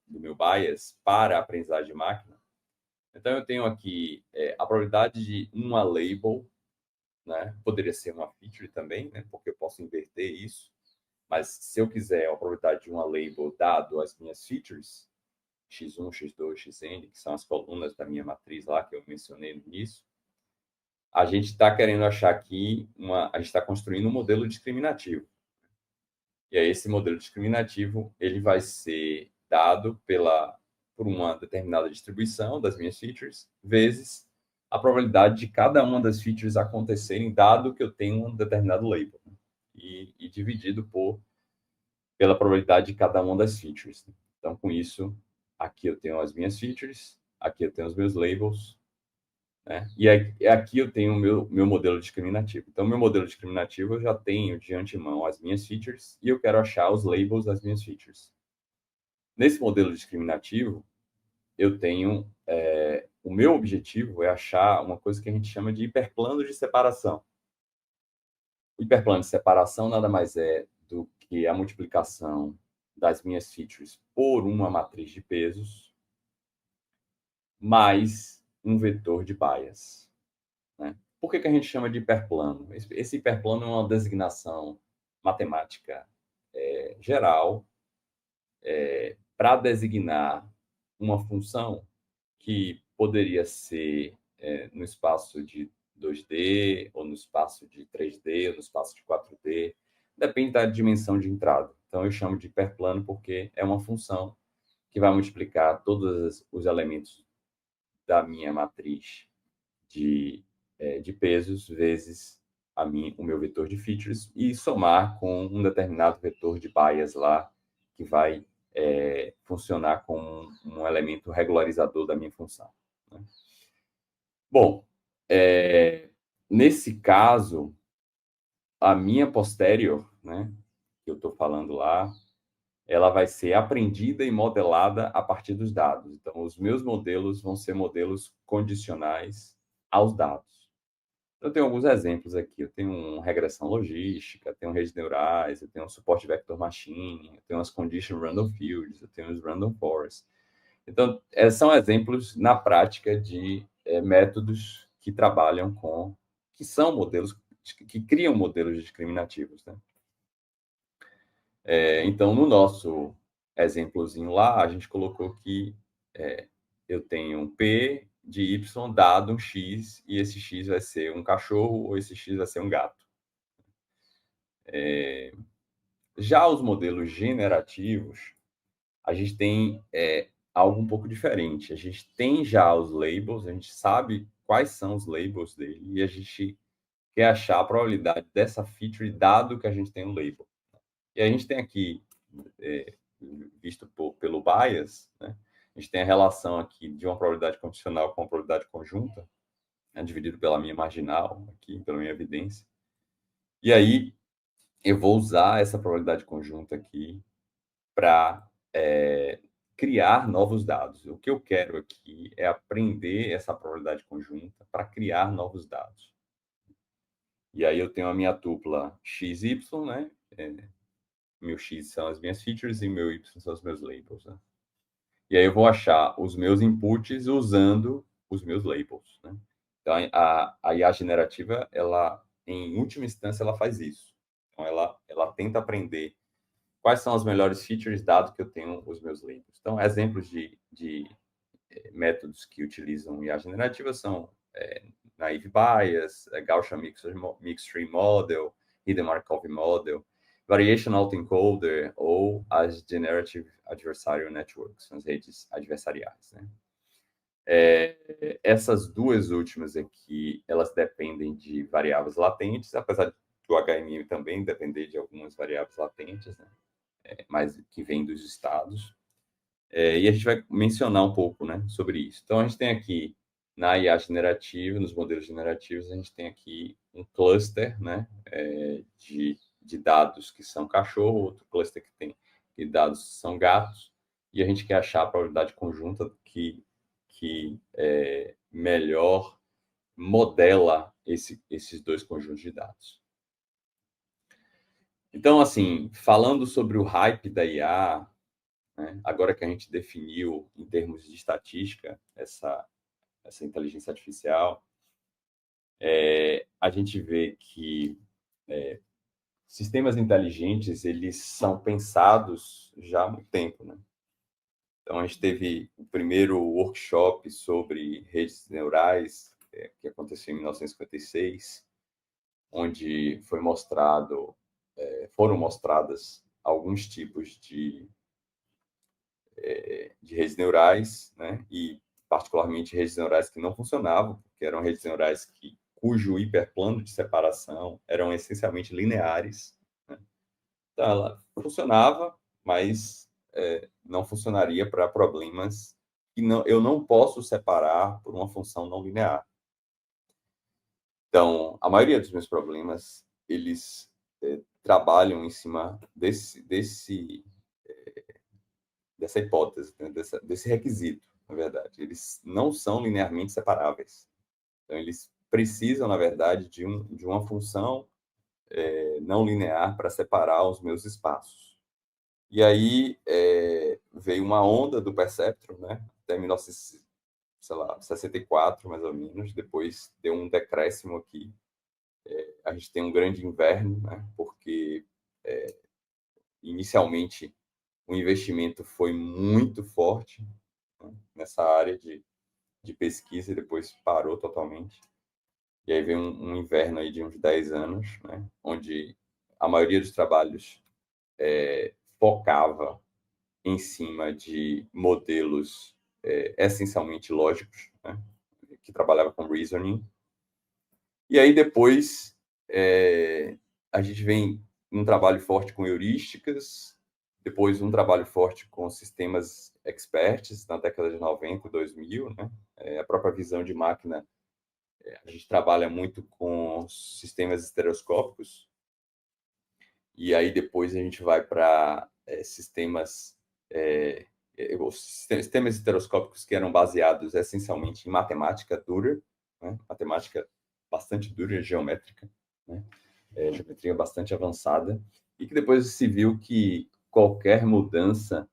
do meu bias para a aprendizagem de máquina, então eu tenho aqui a probabilidade de uma label, né? Poderia ser uma feature também, né? Porque eu posso inverter isso. Mas se eu quiser a probabilidade de uma label dado as minhas features, x1, x2, xn, que são as colunas da minha matriz lá, que eu mencionei no início, a gente está querendo achar aqui, a gente está construindo um modelo discriminativo. E aí esse modelo discriminativo, ele vai ser dado pela por uma determinada distribuição das minhas features, vezes a probabilidade de cada uma das features acontecerem, dado que eu tenho um determinado label, né? E dividido pela probabilidade de cada uma das features. Então, com isso, aqui eu tenho as minhas features, aqui eu tenho os meus labels, né? E aqui eu tenho o meu modelo discriminativo. Então, meu modelo discriminativo eu já tenho de antemão as minhas features e eu quero achar os labels das minhas features. Nesse modelo discriminativo, eu tenho... o meu objetivo é achar uma coisa que a gente chama de hiperplano de separação. O hiperplano de separação nada mais é do que a multiplicação das minhas features por uma matriz de pesos mais um vetor de bias, né? Por que a gente chama de hiperplano? Esse hiperplano é uma designação matemática geral para designar uma função que poderia ser no espaço de 2D, ou no espaço de 3D, ou no espaço de 4D, depende da dimensão de entrada. Então, eu chamo de hiperplano porque é uma função que vai multiplicar todos os elementos da minha matriz de pesos vezes o meu vetor de features e somar com um determinado vetor de bias lá, que vai funcionar como um elemento regularizador da minha função, né? Bom, nesse caso, a minha posterior, né, que eu estou falando lá, ela vai ser aprendida e modelada a partir dos dados. Então, os meus modelos vão ser modelos condicionais aos dados. Eu tenho alguns exemplos aqui. Eu tenho uma regressão logística, tenho redes neurais, eu tenho um suporte vector machine, eu tenho as condition random fields, eu tenho os random forests. Então, são exemplos na prática de métodos que trabalham que são modelos, que criam modelos discriminativos, né? Então, no nosso exemplozinho lá, a gente colocou que eu tenho um P de Y dado um X, e esse X vai ser um cachorro ou esse X vai ser um gato. Já os modelos generativos, a gente tem algo um pouco diferente. A gente tem já os labels, a gente sabe quais são os labels dele, e a gente quer achar a probabilidade dessa feature dado que a gente tem um label. E a gente tem aqui, visto pelo bias, né? A gente tem a relação aqui de uma probabilidade condicional com uma probabilidade conjunta, né, dividido pela minha marginal, aqui, pela minha evidência. E aí, eu vou usar essa probabilidade conjunta aqui para criar novos dados. O que eu quero aqui é aprender essa probabilidade conjunta para criar novos dados. E aí eu tenho a minha tupla XY, né? Meu X são as minhas features e meu Y são os meus labels, né? E aí eu vou achar os meus inputs usando os meus labels, né? Então, a IA generativa, ela, em última instância, ela faz isso. Então, ela tenta aprender quais são as melhores features, dado que eu tenho os meus labels. Então, exemplos de métodos que utilizam IA generativa são Naive Bias, Gaussian Mixed Tree Model, Hidden Markov Model, Variation Autoencoder ou as Generative Adversarial Networks, as redes adversariais, né? Essas duas últimas aqui, elas dependem de variáveis latentes, apesar do HMM também depender de algumas variáveis latentes, né? Mas que vêm dos estados. E a gente vai mencionar um pouco, né, sobre isso. Então, a gente tem aqui, na IA generativa, nos modelos generativos, a gente tem aqui um cluster, né, de dados que são cachorro, outro cluster que tem de dados que são gatos, e a gente quer achar a probabilidade conjunta que melhor modela esses dois conjuntos de dados. Então, assim, falando sobre o hype da IA, né, agora que a gente definiu, em termos de estatística, essa inteligência artificial, a gente vê que sistemas inteligentes, eles são pensados já há muito tempo, né? Então, a gente teve o primeiro workshop sobre redes neurais, que aconteceu em 1956, onde foram mostradas alguns tipos de de redes neurais, né? E particularmente redes neurais que não funcionavam, porque eram redes neurais cujo hiperplano de separação eram essencialmente lineares, né? Então, ela funcionava, mas não funcionaria para problemas que eu não posso separar por uma função não linear. Então, a maioria dos meus problemas, eles trabalham em cima dessa hipótese, né? desse requisito, na verdade. Eles não são linearmente separáveis. Então, eles precisam, na verdade, de uma função não linear para separar os meus espaços. E aí veio uma onda do Perceptron, né? Até 1964, mais ou menos. Depois deu um decréscimo aqui. A gente tem um grande inverno, né? Porque inicialmente o investimento foi muito forte, né, nessa área de pesquisa e depois parou totalmente. E aí veio um inverno aí de uns 10 anos, né, onde a maioria dos trabalhos focava em cima de modelos essencialmente lógicos, né, que trabalhava com reasoning. E aí depois a gente vem num trabalho forte com heurísticas, depois um trabalho forte com sistemas experts na década de 90, 2000, né? A própria visão de máquina, a gente trabalha muito com sistemas estereoscópicos, e aí depois a gente vai para sistemas estereoscópicos que eram baseados essencialmente em matemática dura, né? Matemática bastante dura, geométrica, né? Geometria bastante avançada, e que depois se viu que qualquer mudança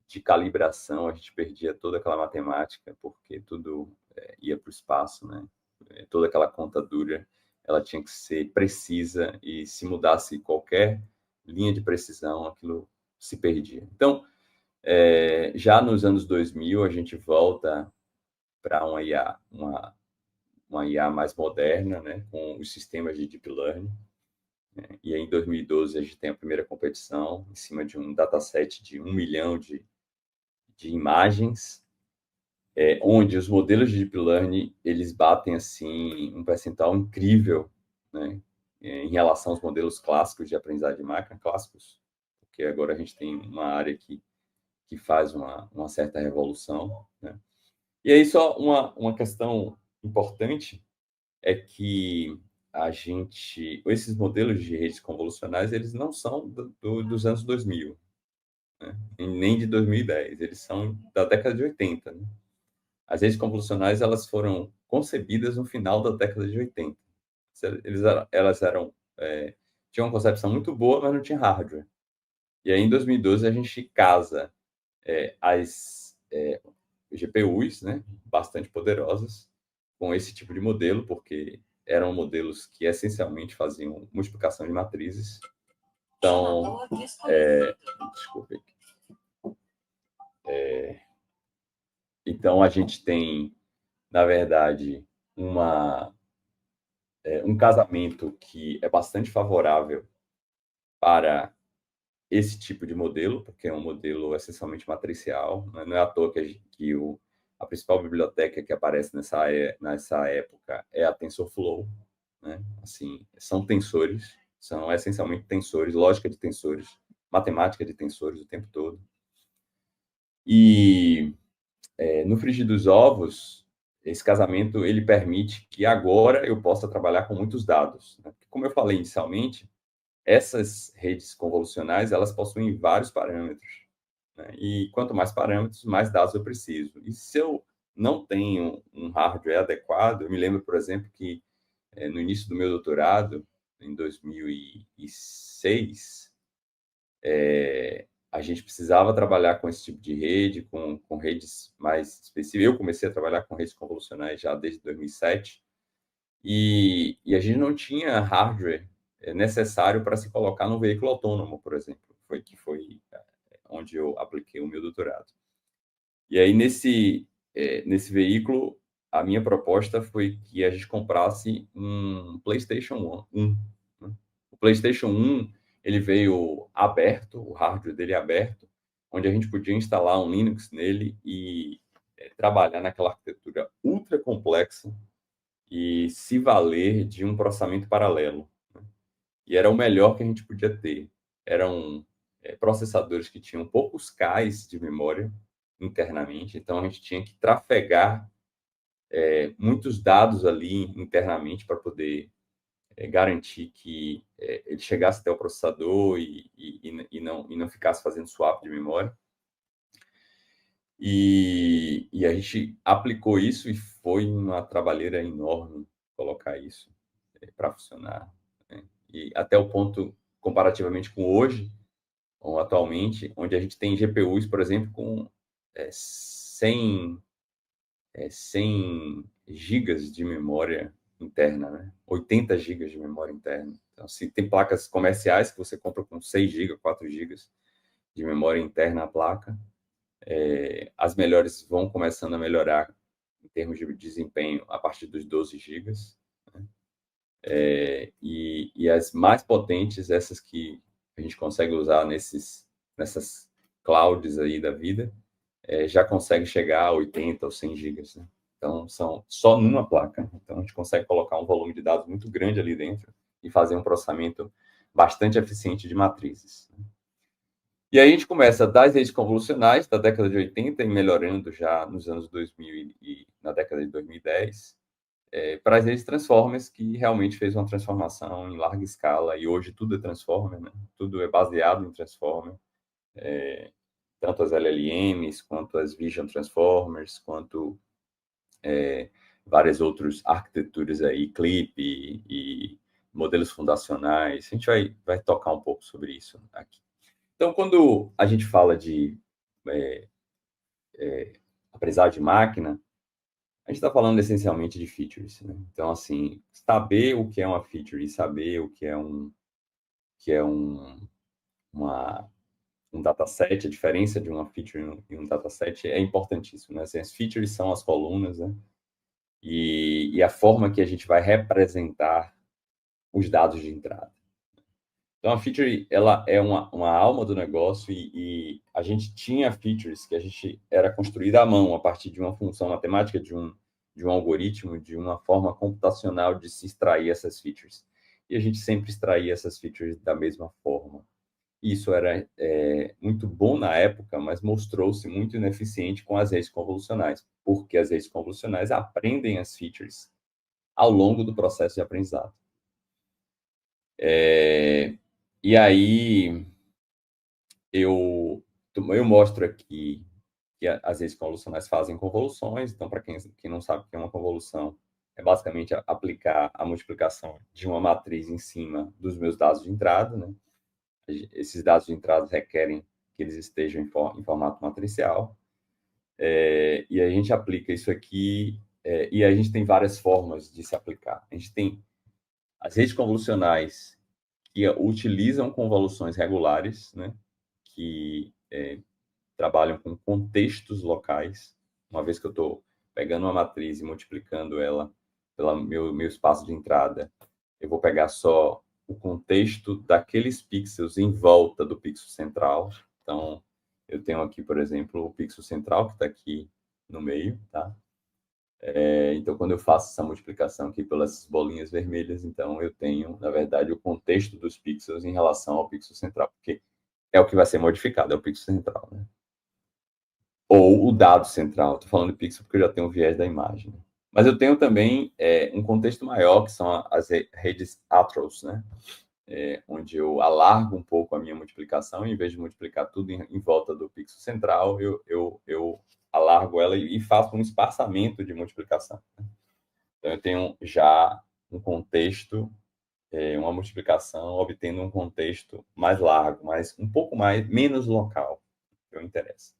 de calibração, a gente perdia toda aquela matemática, porque tudo ia para o espaço, né? Toda aquela conta dura, ela tinha que ser precisa, e se mudasse qualquer linha de precisão, aquilo se perdia. Então, já nos anos 2000, a gente volta para uma IA mais moderna, né? Com os sistemas de Deep Learning. E aí, em 2012, a gente tem a primeira competição em cima de um dataset de 1 milhão de imagens, onde os modelos de Deep Learning, eles batem, assim, um percentual incrível, né, em relação aos modelos clássicos de aprendizagem de máquina, clássicos, porque agora a gente tem uma área que faz uma certa revolução, né? E aí, só uma questão importante é que esses modelos de redes convolucionais, eles não são dos anos 2000, né? Nem de 2010, eles são da década de 80, né? As redes convolucionais, elas foram concebidas no final da década de 80. Elas tinham uma concepção muito boa, mas não tinha hardware. E aí, em 2012, a gente casa as GPUs, né, bastante poderosas, com esse tipo de modelo, porque eram modelos que essencialmente faziam multiplicação de matrizes. Então, desculpe. Então, a gente tem, na verdade, um casamento que é bastante favorável para esse tipo de modelo, porque é um modelo essencialmente matricial, né? Não é à toa que a principal biblioteca que aparece nessa época é a TensorFlow, né? Assim, são tensores, são essencialmente tensores, lógica de tensores, matemática de tensores o tempo todo. E no frigir dos ovos, esse casamento ele permite que agora eu possa trabalhar com muitos dados, né? Como eu falei inicialmente, essas redes convolucionais, elas possuem vários parâmetros, né? E quanto mais parâmetros, mais dados eu preciso. E se eu não tenho um hardware adequado, eu me lembro, por exemplo, que no início do meu doutorado, em 2006, a gente precisava trabalhar com esse tipo de rede, com redes mais específicas. Eu comecei a trabalhar com redes convolucionais já desde 2007, e a gente não tinha hardware necessário para se colocar num veículo autônomo, por exemplo. Foi onde eu apliquei o meu doutorado. E aí, nesse veículo, a minha proposta foi que a gente comprasse um PlayStation 1. Né? O PlayStation 1, ele veio aberto, o hardware dele é aberto, onde a gente podia instalar um Linux nele e trabalhar naquela arquitetura ultra complexa e se valer de um processamento paralelo. E era o melhor que a gente podia ter. Eram processadores que tinham poucos Ks de memória internamente, então a gente tinha que trafegar muitos dados ali internamente para poder garantir que ele chegasse até o processador e não ficasse fazendo swap de memória. E a gente aplicou isso e foi uma trabalheira enorme colocar isso para funcionar. Né? E até o ponto, comparativamente com hoje, ou atualmente, onde a gente tem GPUs, por exemplo, com 100 gigas de memória interna, né? 80 gigas de memória interna. Então, se tem placas comerciais que você compra com 6 gigas, 4 gigas de memória interna à placa, as melhores vão começando a melhorar em termos de desempenho a partir dos 12 gigas. Né? E as mais potentes, essas que a gente consegue usar nessas clouds aí da vida, já consegue chegar a 80 ou 100 gigas. Né? Então, são só numa placa. Então, a gente consegue colocar um volume de dados muito grande ali dentro e fazer um processamento bastante eficiente de matrizes. E aí a gente começa das redes convolucionais da década de 80 e melhorando já nos anos 2000 e na década de 2010, para as redes transformers, que realmente fez uma transformação em larga escala, e hoje tudo é transformer, né? Tudo é baseado em transformer, tanto as LLMs, quanto as Vision Transformers, quanto várias outras arquiteturas aí, Clip e modelos fundacionais. A gente vai tocar um pouco sobre isso aqui. Então, quando a gente fala de aprendizagem de máquina, a gente está falando essencialmente de features. Né? Então, assim, saber o que é uma feature e saber o que é um dataset, a diferença de uma feature e um dataset é importantíssimo. Né? Assim, as features são as colunas, né? E a forma que a gente vai representar os dados de entrada. Então, a feature, ela é uma alma do negócio e a gente tinha features que a gente era construída à mão, a partir de uma função matemática, de um algoritmo, de uma forma computacional de se extrair essas features. E a gente sempre extraía essas features da mesma forma. Isso era muito bom na época, mas mostrou-se muito ineficiente com as redes convolucionais, porque as redes convolucionais aprendem as features ao longo do processo de aprendizado. E aí, eu mostro aqui que as redes convolucionais fazem convoluções. Então, para quem não sabe o que é uma convolução, é basicamente aplicar a multiplicação de uma matriz em cima dos meus dados de entrada. Né? Esses dados de entrada requerem que eles estejam em formato matricial. E a gente aplica isso aqui, e a gente tem várias formas de se aplicar. A gente tem as redes convolucionais que utilizam convoluções regulares, né, que trabalham com contextos locais. Uma vez que eu estou pegando uma matriz e multiplicando ela pelo meu espaço de entrada, eu vou pegar só o contexto daqueles pixels em volta do pixel central. Então, eu tenho aqui, por exemplo, o pixel central, que está aqui no meio, tá? Então, quando eu faço essa multiplicação aqui pelas bolinhas vermelhas, então eu tenho, na verdade, o contexto dos pixels em relação ao pixel central, porque é o que vai ser modificado, é o pixel central, né? Ou o dado central. Estou falando de pixel porque eu já tenho o viés da imagem. Mas eu tenho também um contexto maior, que são as redes atros, né? Onde eu alargo um pouco a minha multiplicação, em vez de multiplicar tudo em volta do pixel central, eu alargo ela e faço um espaçamento de multiplicação. Então, eu tenho já um contexto, uma multiplicação, obtendo um contexto mais largo, mas um pouco menos local, que eu interessa.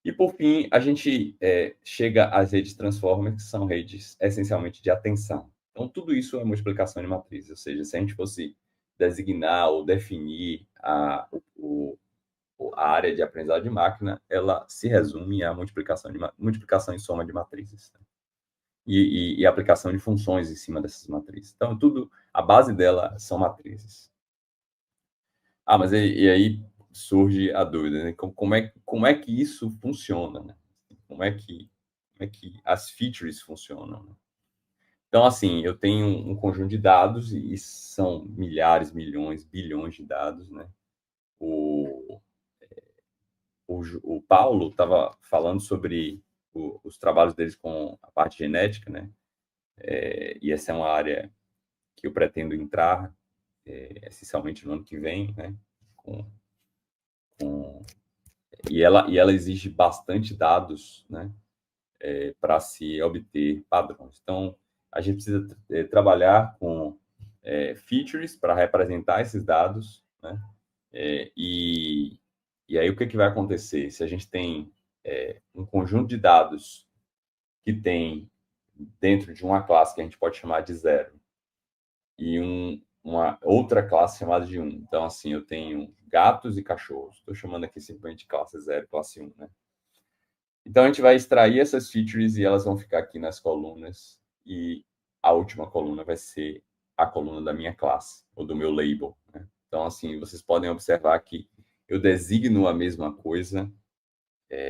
E, por fim, a gente chega às redes transformers, que são redes essencialmente de atenção. Então, tudo isso é multiplicação de matrizes, ou seja, se a gente fosse designar ou definir a área de aprendizado de máquina, ela se resume à multiplicação em soma de matrizes. Né? E aplicação de funções em cima dessas matrizes. Então, a base dela são matrizes. Mas e aí, surge a dúvida, né? Como é que isso funciona, né? Como é que as features funcionam, né? Então, assim, eu tenho um conjunto de dados e são milhares, milhões, bilhões de dados, né? O Paulo estava falando sobre os trabalhos deles com a parte genética, né? E essa é uma área que eu pretendo entrar, essencialmente no ano que vem, né? E ela exige bastante dados, né? Para se obter padrões. Então, a gente precisa trabalhar com features para representar esses dados, né? E aí o que vai acontecer? Se a gente tem um conjunto de dados que tem dentro de uma classe que a gente pode chamar de 0 e uma outra classe chamada de 1. Então, assim, eu tenho gatos e cachorros. Estou chamando aqui simplesmente de classe 0 e classe 1, né? Então, a gente vai extrair essas features e elas vão ficar aqui nas colunas. E a última coluna vai ser a coluna da minha classe, ou do meu label, né? Então, assim, vocês podem observar que eu designo a mesma coisa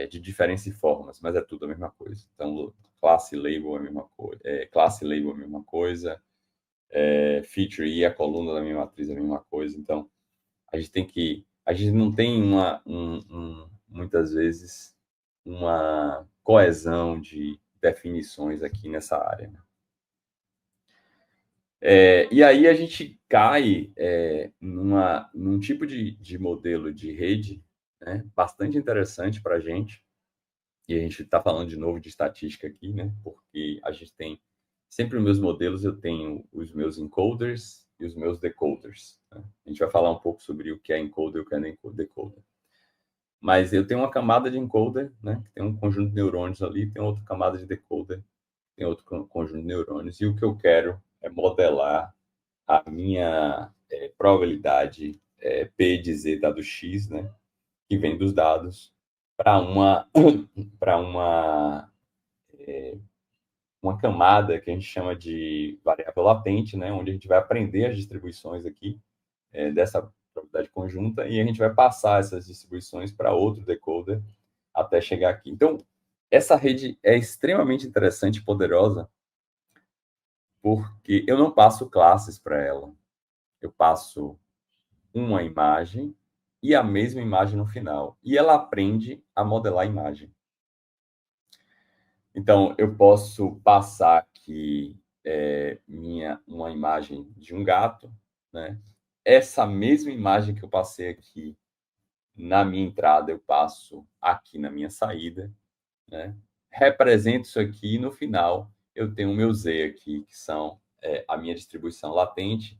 de diferentes formas, mas é tudo a mesma coisa. Então, classe label é a mesma coisa, classe label é a mesma coisa, feature e a coluna da minha matriz é a mesma coisa. Então, a gente não tem muitas vezes uma coesão de definições aqui nessa área, né? E aí a gente cai num tipo de modelo de rede, né, bastante interessante para a gente. E a gente está falando de novo de estatística aqui, né? Porque a gente tem sempre os meus modelos, eu tenho os meus encoders e os meus decoders, né? A gente vai falar um pouco sobre o que é encoder e o que é decoder. Mas eu tenho uma camada de encoder, né? Que tem um conjunto de neurônios ali, tem outra camada de decoder, tem outro conjunto de neurônios. E o que eu quero é modelar a minha probabilidade P de Z dado X, né? Que vem dos dados para uma camada que a gente chama de variável latente, né, onde a gente vai aprender as distribuições aqui dessa probabilidade conjunta e a gente vai passar essas distribuições para outro decoder até chegar aqui. Então, essa rede é extremamente interessante e poderosa porque eu não passo classes para ela. Eu passo uma imagem e a mesma imagem no final. E ela aprende a modelar a imagem. Então, eu posso passar aqui uma imagem de um gato, né? Essa mesma imagem que eu passei aqui na minha entrada, eu passo aqui na minha saída, né? Represento isso aqui e no final eu tenho o meu Z aqui, que são a minha distribuição latente,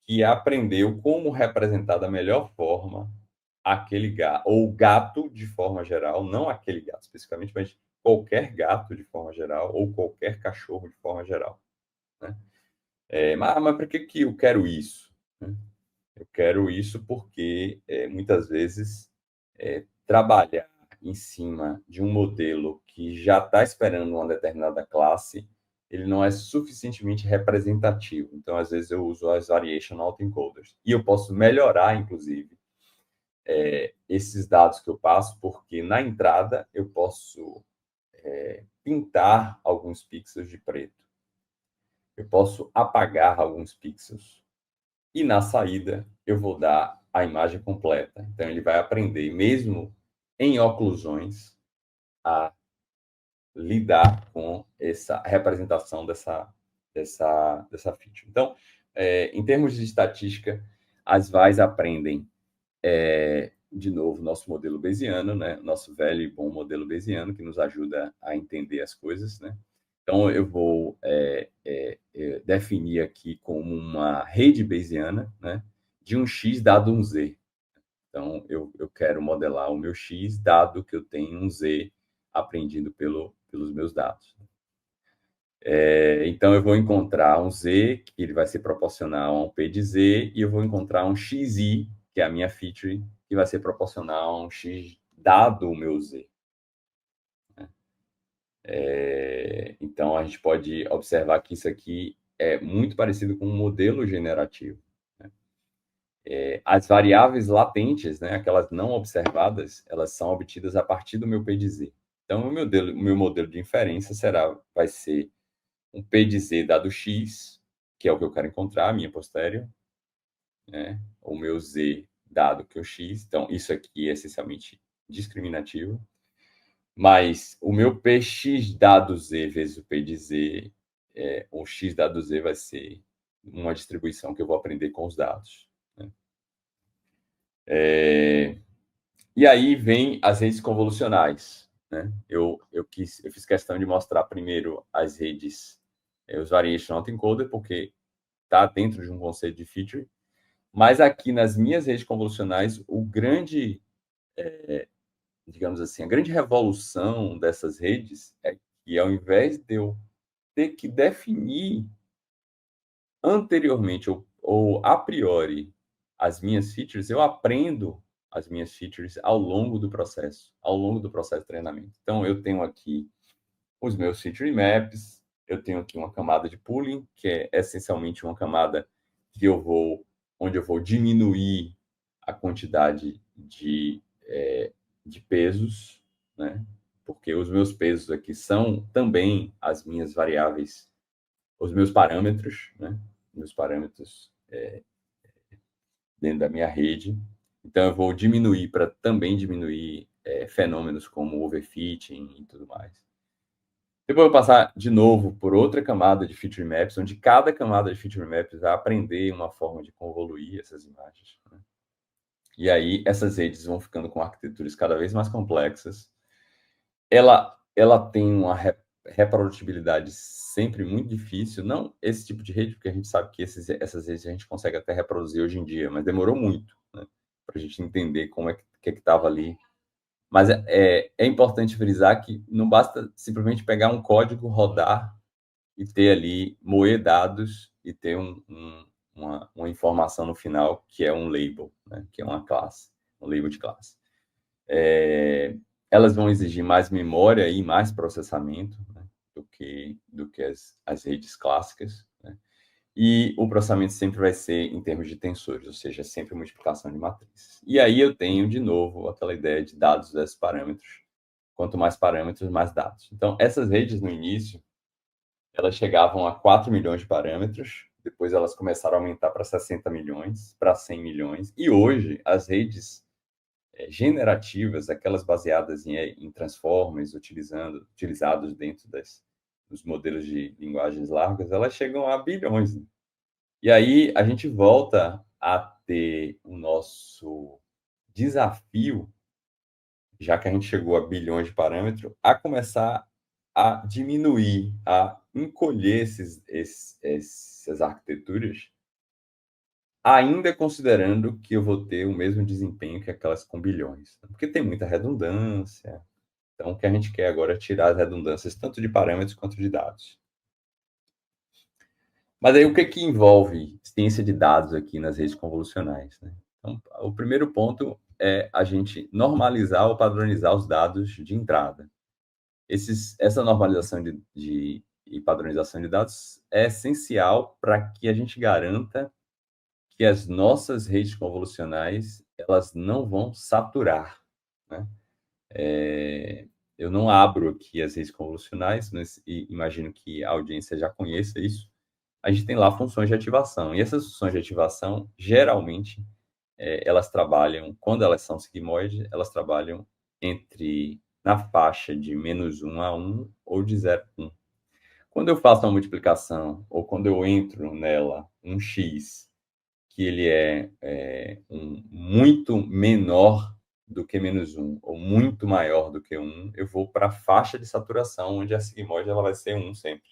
que aprendeu como representar da melhor forma aquele gato, ou gato de forma geral, não aquele gato especificamente, mas qualquer gato de forma geral, ou qualquer cachorro de forma geral, né? Mas por que eu quero isso, né? Eu quero isso porque, muitas vezes, trabalhar em cima de um modelo que já está esperando uma determinada classe, ele não é suficientemente representativo. Então, às vezes, eu uso as variation autoencoders. E eu posso melhorar, inclusive, esses dados que eu passo, porque na entrada eu posso pintar alguns pixels de preto. Eu posso apagar alguns pixels. E na saída eu vou dar a imagem completa. Então ele vai aprender, mesmo em oclusões, a lidar com essa representação dessa feature. Então, em termos de estatística, as VAIs aprendem de novo, nosso modelo bayesiano, né? Nosso velho e bom modelo bayesiano, que nos ajuda a entender as coisas, né? Então, eu vou definir aqui como uma rede bayesiana, né? De um x dado um z. Então, eu quero modelar o meu x dado que eu tenho um z aprendido pelos meus dados. Então, eu vou encontrar um z, que ele vai ser proporcional a um p de z, e eu vou encontrar um xi, que é a minha feature, que vai ser proporcional a um x dado o meu z. Então, a gente pode observar que isso aqui é muito parecido com um modelo generativo, né? As variáveis latentes, né, aquelas não observadas, elas são obtidas a partir do meu P de Z. Então, o meu modelo de inferência vai ser um P de Z dado X, que é o que eu quero encontrar, a minha posterior, né? O meu Z dado que é o X. Então, isso aqui é essencialmente discriminativo. Mas o meu PX dado Z vezes o P de Z, o X dado Z vai ser uma distribuição que eu vou aprender com os dados, né? E aí vem as redes convolucionais, né? Eu fiz questão de mostrar primeiro as redes, os variation autoencoder, porque está dentro de um conceito de feature, mas aqui nas minhas redes convolucionais, digamos assim, a grande revolução dessas redes é que, ao invés de eu ter que definir anteriormente ou a priori as minhas features, eu aprendo as minhas features ao longo do processo de treinamento. Então, eu tenho aqui os meus feature maps, eu tenho aqui uma camada de pooling, que é essencialmente uma camada onde eu vou diminuir a quantidade de pesos, né? Porque os meus pesos aqui são também as minhas variáveis, os meus parâmetros, né? Meus parâmetros dentro da minha rede. Então, eu vou diminuir para também diminuir fenômenos como overfitting e tudo mais. Depois eu vou passar de novo por outra camada de feature maps, onde cada camada de feature maps vai aprender uma forma de convoluir essas imagens, né? E aí, essas redes vão ficando com arquiteturas cada vez mais complexas. Ela tem uma reprodutibilidade sempre muito difícil. Não esse tipo de rede, porque a gente sabe que essas redes a gente consegue até reproduzir hoje em dia, mas demorou muito, né, para a gente entender como é que estava ali. Mas é importante frisar que não basta simplesmente pegar um código, rodar e ter ali, moer dados e ter uma informação no final que é um label, né, que é uma classe, um label de classe. Elas vão exigir mais memória e mais processamento, né, do que as redes clássicas, né? E o processamento sempre vai ser em termos de tensores, ou seja, sempre multiplicação de matrizes. E aí eu tenho, de novo, aquela ideia de dados versus parâmetros. Quanto mais parâmetros, mais dados. Então, essas redes, no início, elas chegavam a 4 milhões de parâmetros, depois elas começaram a aumentar para 60 milhões, para 100 milhões, e hoje as redes generativas, aquelas baseadas em transformers, utilizados dentro dos modelos de linguagens largas, elas chegam a bilhões, né? E aí a gente volta a ter o nosso desafio, já que a gente chegou a bilhões de parâmetros, a começar a diminuir, a encolher essas arquiteturas, ainda considerando que eu vou ter o mesmo desempenho que aquelas com bilhões, porque tem muita redundância. Então, o que a gente quer agora é tirar as redundâncias tanto de parâmetros quanto de dados. Mas aí, o que envolve ciência de dados aqui nas redes convolucionais, né? Então, o primeiro ponto é a gente normalizar ou padronizar os dados de entrada. Essa normalização e padronização de dados é essencial para que a gente garanta que as nossas redes convolucionais elas não vão saturar, né? Eu não abro aqui as redes convolucionais, mas imagino que a audiência já conheça isso. A gente tem lá funções de ativação, e essas funções de ativação, geralmente, elas trabalham, quando elas são sigmoide, elas trabalham na faixa de -1 a 1 ou de 0 a 1. Quando eu faço uma multiplicação, ou quando eu entro nela um x, que ele é muito menor do que -1, ou muito maior do que 1, eu vou para a faixa de saturação, onde a sigmoide ela vai ser 1 sempre.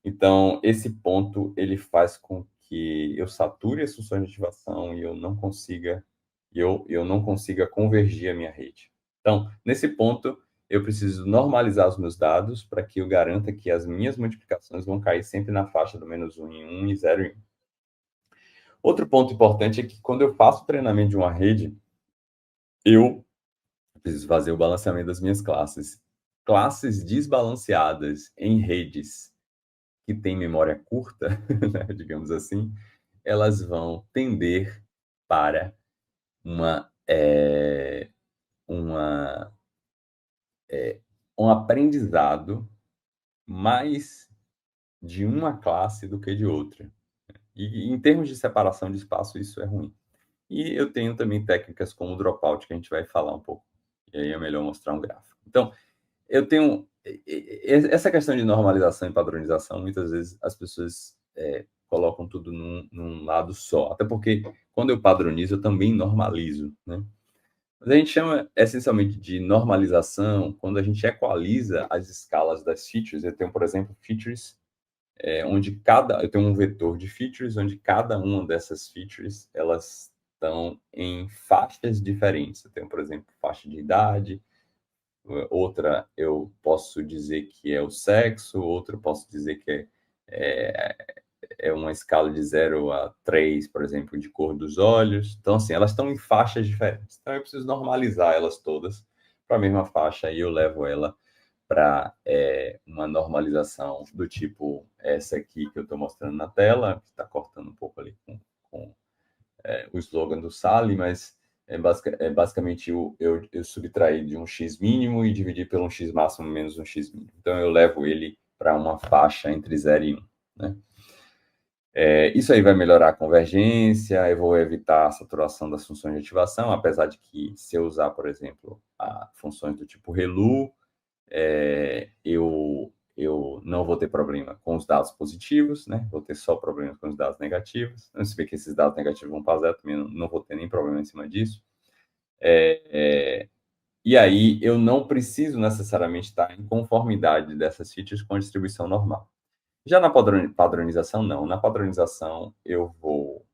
Então, esse ponto ele faz com que eu sature as funções de ativação e eu não consiga convergir a minha rede. Então, nesse ponto, eu preciso normalizar os meus dados para que eu garanta que as minhas multiplicações vão cair sempre na faixa do -1 em 1 e 0 em 1. Outro ponto importante é que quando eu faço o treinamento de uma rede, eu preciso fazer o balanceamento das minhas classes. Classes desbalanceadas em redes que têm memória curta, né, digamos assim, elas vão tender para um aprendizado mais de uma classe do que de outra. E em termos de separação de espaço, isso é ruim. E eu tenho também técnicas como o dropout, que a gente vai falar um pouco. E aí é melhor mostrar um gráfico. Então, eu tenho essa questão de normalização e padronização, muitas vezes as pessoas colocam tudo num lado só. Até porque, quando eu padronizo, eu também normalizo, né? Mas a gente chama essencialmente de normalização quando a gente equaliza as escalas das features. Eu tenho, por exemplo, features onde eu tenho um vetor de features, onde cada uma dessas features, elas estão em faixas diferentes. Eu tenho, por exemplo, faixa de idade, outra eu posso dizer que é o sexo, outra eu posso dizer que é uma escala de 0 a 3, por exemplo, de cor dos olhos. Então, assim, elas estão em faixas diferentes. Então, eu preciso normalizar elas todas para a mesma faixa e eu levo ela para uma normalização do tipo essa aqui que eu estou mostrando na tela, que está cortando um pouco ali com o slogan do Sally, mas basicamente eu subtraí de um x mínimo e dividi pelo um x máximo menos um x mínimo. Então, eu levo ele para uma faixa entre 0 e 1, né? Isso aí vai melhorar a convergência, eu vou evitar a saturação das funções de ativação, apesar de que se eu usar, por exemplo, funções do tipo ReLU, eu não vou ter problema com os dados positivos, né? Vou ter só problemas com os dados negativos. Se bem que esses dados negativos vão para zero, também não vou ter nem problema em cima disso. E aí, eu não preciso necessariamente estar em conformidade dessas features com a distribuição normal. Já na padronização, não. Na padronização, eu vou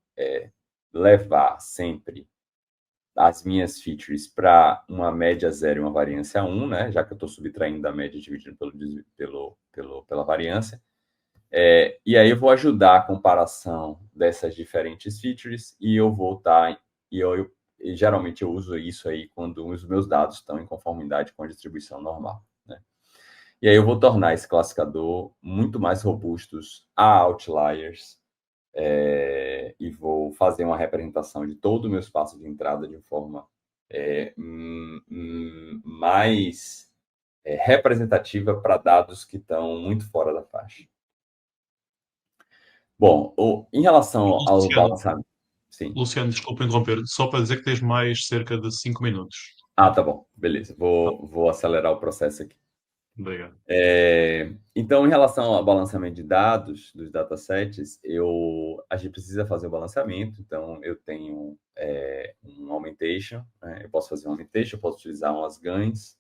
levar sempre as minhas features para uma média 0 e uma variância 1, né? Já que eu estou subtraindo da média dividido pela variância. E aí eu vou ajudar a comparação dessas diferentes features e eu vou estar... E geralmente eu uso isso aí quando os meus dados estão em conformidade com a distribuição normal, né? E aí eu vou tornar esse classificador muito mais robustos a outliers, e vou fazer uma representação de todo o meu espaço de entrada de forma mais representativa para dados que estão muito fora da faixa. Bom, em relação ao balançamento... Sim. Luciano, desculpa interromper, só para dizer que tens mais cerca de 5 minutos. Tá bom, beleza. Vou acelerar o processo aqui. Obrigado. Então, em relação ao balanceamento de dados, dos datasets, a gente precisa fazer o balanceamento. Então, eu tenho um augmentation, né? Eu posso fazer um augmentation, eu posso utilizar umas GANs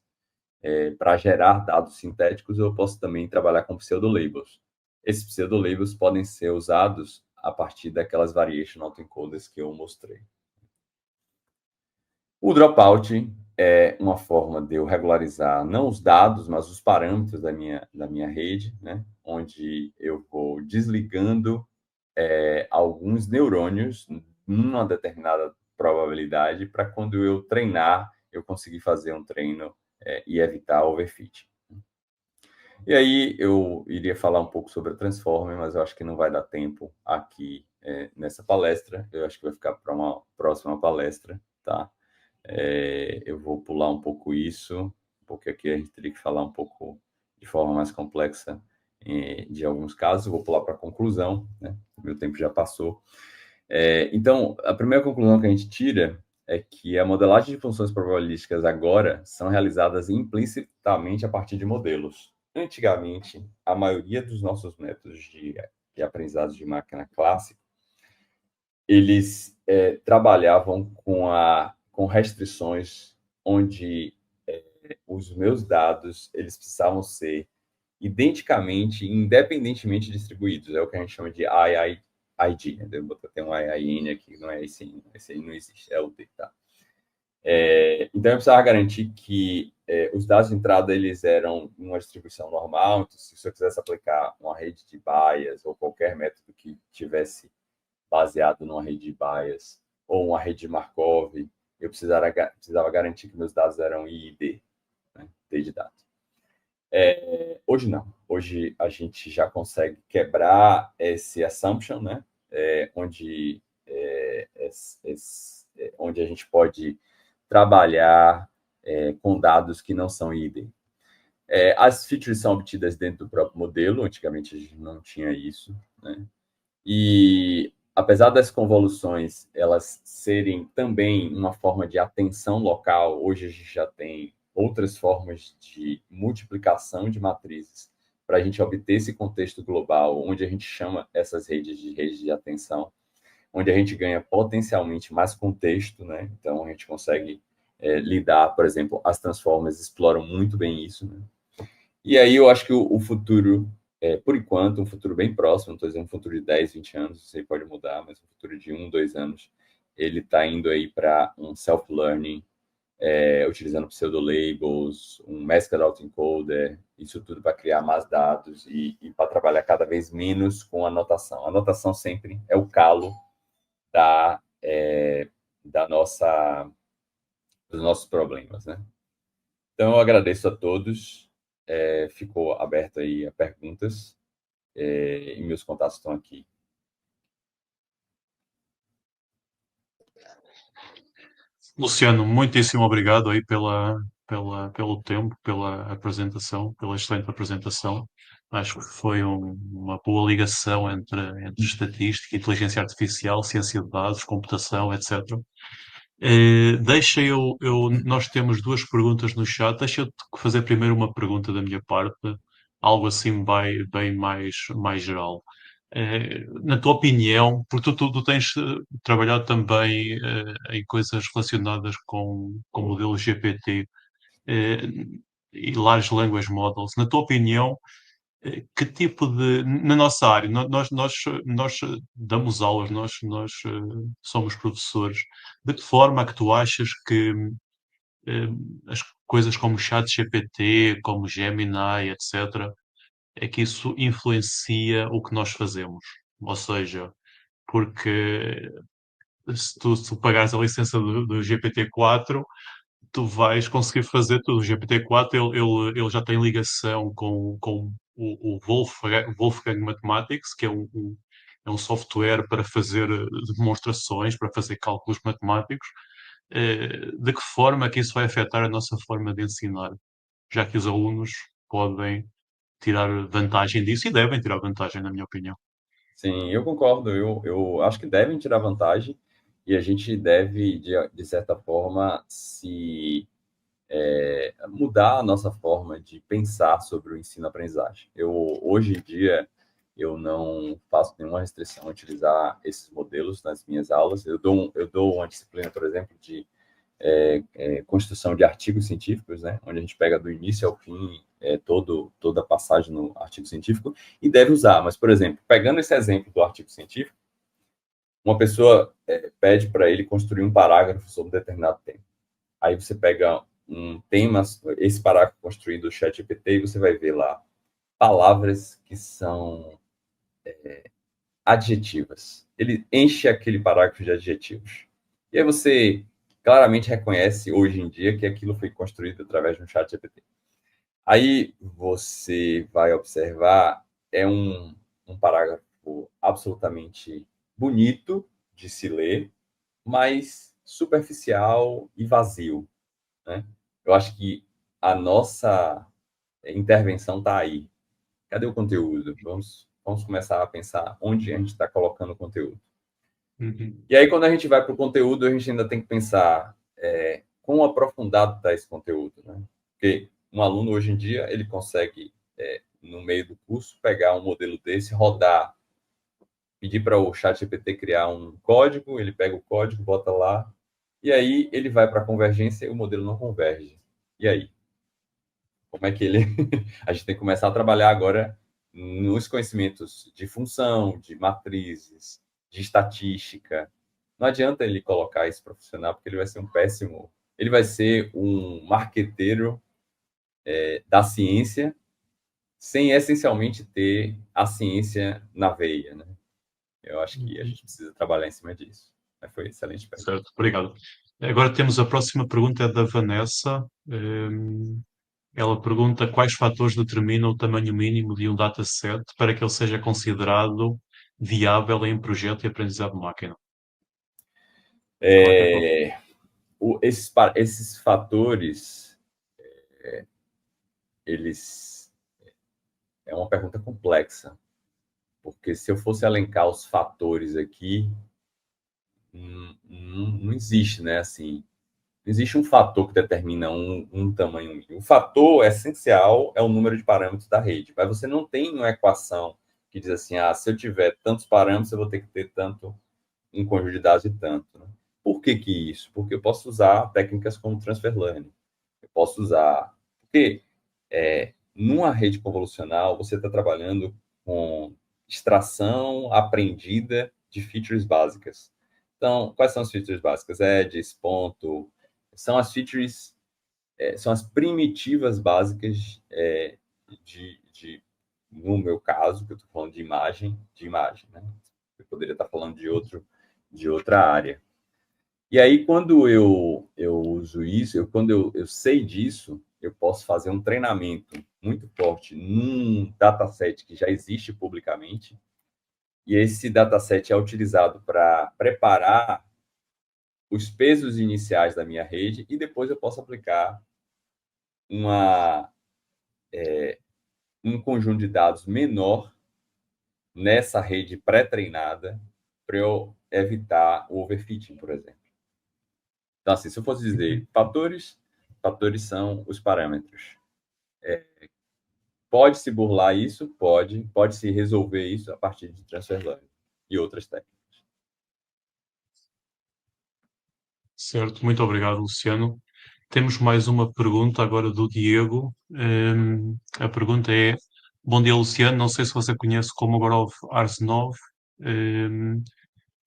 para gerar dados sintéticos, ou eu posso também trabalhar com pseudo-labels. Esses pseudo-labels podem ser usados a partir daquelas variation autoencoders que eu mostrei. O dropout é uma forma de eu regularizar não os dados, mas os parâmetros da minha rede, né? Onde eu vou desligando alguns neurônios numa determinada probabilidade para quando eu treinar, eu conseguir fazer um treino e evitar overfit. E aí eu iria falar um pouco sobre a Transformer, mas eu acho que não vai dar tempo aqui nessa palestra. Eu acho que vai ficar para uma próxima palestra, tá? Eu vou pular um pouco isso, porque aqui a gente teria que falar um pouco de forma mais complexa de alguns casos. Eu vou pular para a conclusão, né? O meu tempo já passou. Então, a primeira conclusão que a gente tira é que a modelagem de funções probabilísticas agora são realizadas implicitamente a partir de modelos. Antigamente, a maioria dos nossos métodos de aprendizado de máquina clássico, eles trabalhavam com restrições onde os meus dados eles precisavam ser identicamente, independentemente distribuídos. É o que a gente chama de IID. Né? Eu botei um IIN aqui, não é esse aí não existe, é o D, tá? Então, eu precisava garantir que os dados de entrada eles eram uma distribuição normal. Então, se eu quisesse aplicar uma rede de bias ou qualquer método que tivesse baseado numa rede de bias ou uma rede de Markov, eu precisava garantir que meus dados eram I e D, né? D de dado. Hoje não. Hoje a gente já consegue quebrar esse assumption, né? onde a gente pode trabalhar com dados que não são idem. As features são obtidas dentro do próprio modelo, antigamente a gente não tinha isso, né? E apesar das convoluções elas serem também uma forma de atenção local, hoje a gente já tem outras formas de multiplicação de matrizes para a gente obter esse contexto global, onde a gente chama essas redes de atenção, onde a gente ganha potencialmente mais contexto, né? Então a gente consegue lidar, por exemplo, as transformers exploram muito bem isso, né? E aí eu acho que o futuro, por enquanto, um futuro bem próximo, não estou dizendo um futuro de 10, 20 anos, isso aí pode mudar, mas um futuro de 1, 2 anos, ele está indo aí para um self-learning, utilizando pseudo-labels, um masked autoencoder, isso tudo para criar mais dados e para trabalhar cada vez menos com anotação. A anotação sempre é o calo dos nossos problemas, né? Então, eu agradeço a todos. Ficou aberto aí a perguntas e meus contatos estão aqui. Luciano, muitíssimo obrigado aí pelo tempo, pela apresentação, pela excelente apresentação. Acho que foi uma boa ligação entre estatística, inteligência artificial, ciência de dados, computação, etc. Nós temos duas perguntas no chat. Deixa eu fazer primeiro uma pergunta da minha parte, algo assim bem mais geral. Na tua opinião, porque tu tens trabalhado também em coisas relacionadas com o modelo GPT eh, e Large Language Models, na tua opinião, que tipo de. Na nossa área, nós damos aulas, nós somos professores. De que forma é que tu achas que eh, as coisas como ChatGPT, como Gemini, etc., é que isso influencia o que nós fazemos? Ou seja, porque se tu pagares a licença do GPT-4, tu vais conseguir fazer tudo. O GPT-4 ele já tem ligação com o Wolfgang Mathematics, que é um software para fazer demonstrações, para fazer cálculos matemáticos. De que forma é que isso vai afetar a nossa forma de ensinar? Já que os alunos podem tirar vantagem disso e devem tirar vantagem, na minha opinião. Sim, eu concordo. Eu acho que devem tirar vantagem e a gente deve, de certa forma, mudar a nossa forma de pensar sobre o ensino-aprendizagem. Hoje em dia, eu não faço nenhuma restrição a utilizar esses modelos nas minhas aulas. Eu dou uma disciplina, por exemplo, de construção de artigos científicos, né, onde a gente pega do início ao fim toda a passagem no artigo científico e deve usar. Mas, por exemplo, pegando esse exemplo do artigo científico, uma pessoa pede para ele construir um parágrafo sobre um determinado tema. Aí você pega um tema, esse parágrafo construído do ChatGPT, e você vai ver lá palavras que são adjetivas. Ele enche aquele parágrafo de adjetivos. E aí você claramente reconhece hoje em dia que aquilo foi construído através de um ChatGPT. Aí você vai observar, é um parágrafo absolutamente bonito de se ler, mas superficial e vazio, né? Eu acho que a nossa intervenção está aí. Cadê o conteúdo? Vamos começar a pensar onde a gente está colocando o conteúdo. Uhum. E aí, quando a gente vai para o conteúdo, a gente ainda tem que pensar quão aprofundado está esse conteúdo, né? Porque um aluno, hoje em dia, ele consegue, no meio do curso, pegar um modelo desse, rodar, pedir para o ChatGPT criar um código, ele pega o código, bota lá, e aí ele vai para a convergência e o modelo não converge. E aí? Como é que ele... A gente tem que começar a trabalhar agora nos conhecimentos de função, de matrizes, de estatística. Não adianta ele colocar isso para funcionar, porque ele vai ser um péssimo... Ele vai ser um marqueteiro da ciência, sem essencialmente ter a ciência na veia, né? Eu acho que a gente precisa trabalhar em cima disso. Foi excelente pergunta. Certo, obrigado. Agora temos a próxima pergunta, é da Vanessa. Ela pergunta quais fatores determinam o tamanho mínimo de um dataset para que ele seja considerado viável em projeto e aprendizado de máquina? Qual é que é a tua? Esses fatores, eles é uma pergunta complexa, porque se eu fosse elencar os fatores aqui, não existe, né? Assim, não existe um fator que determina um tamanho mínimo. O fator essencial é o número de parâmetros da rede, mas você não tem uma equação que diz assim, se eu tiver tantos parâmetros, eu vou ter que ter tanto um conjunto de dados e tanto. Né? Por que isso? Porque eu posso usar técnicas como transfer learning. Eu posso usar... Porque numa rede convolucional, você está trabalhando com extração aprendida de features básicas. Então, quais são as features básicas? Edges, ponto, são as features, são as primitivas básicas no meu caso, que eu estou falando de imagem, né? Eu poderia estar falando de outra área. E aí, quando eu uso isso, quando eu sei disso, eu posso fazer um treinamento muito forte num dataset que já existe publicamente, e esse dataset é utilizado para preparar os pesos iniciais da minha rede, e depois eu posso aplicar um conjunto de dados menor nessa rede pré-treinada para eu evitar o overfitting, por exemplo. Então, assim, se eu fosse dizer fatores são os parâmetros. Pode-se burlar isso? Pode-se resolver isso a partir de transfer learning e outras técnicas. Certo, muito obrigado, Luciano. Temos mais uma pergunta agora do Diego. A pergunta é: bom dia, Luciano. Não sei se você conhece Kolmogorov Arsenov,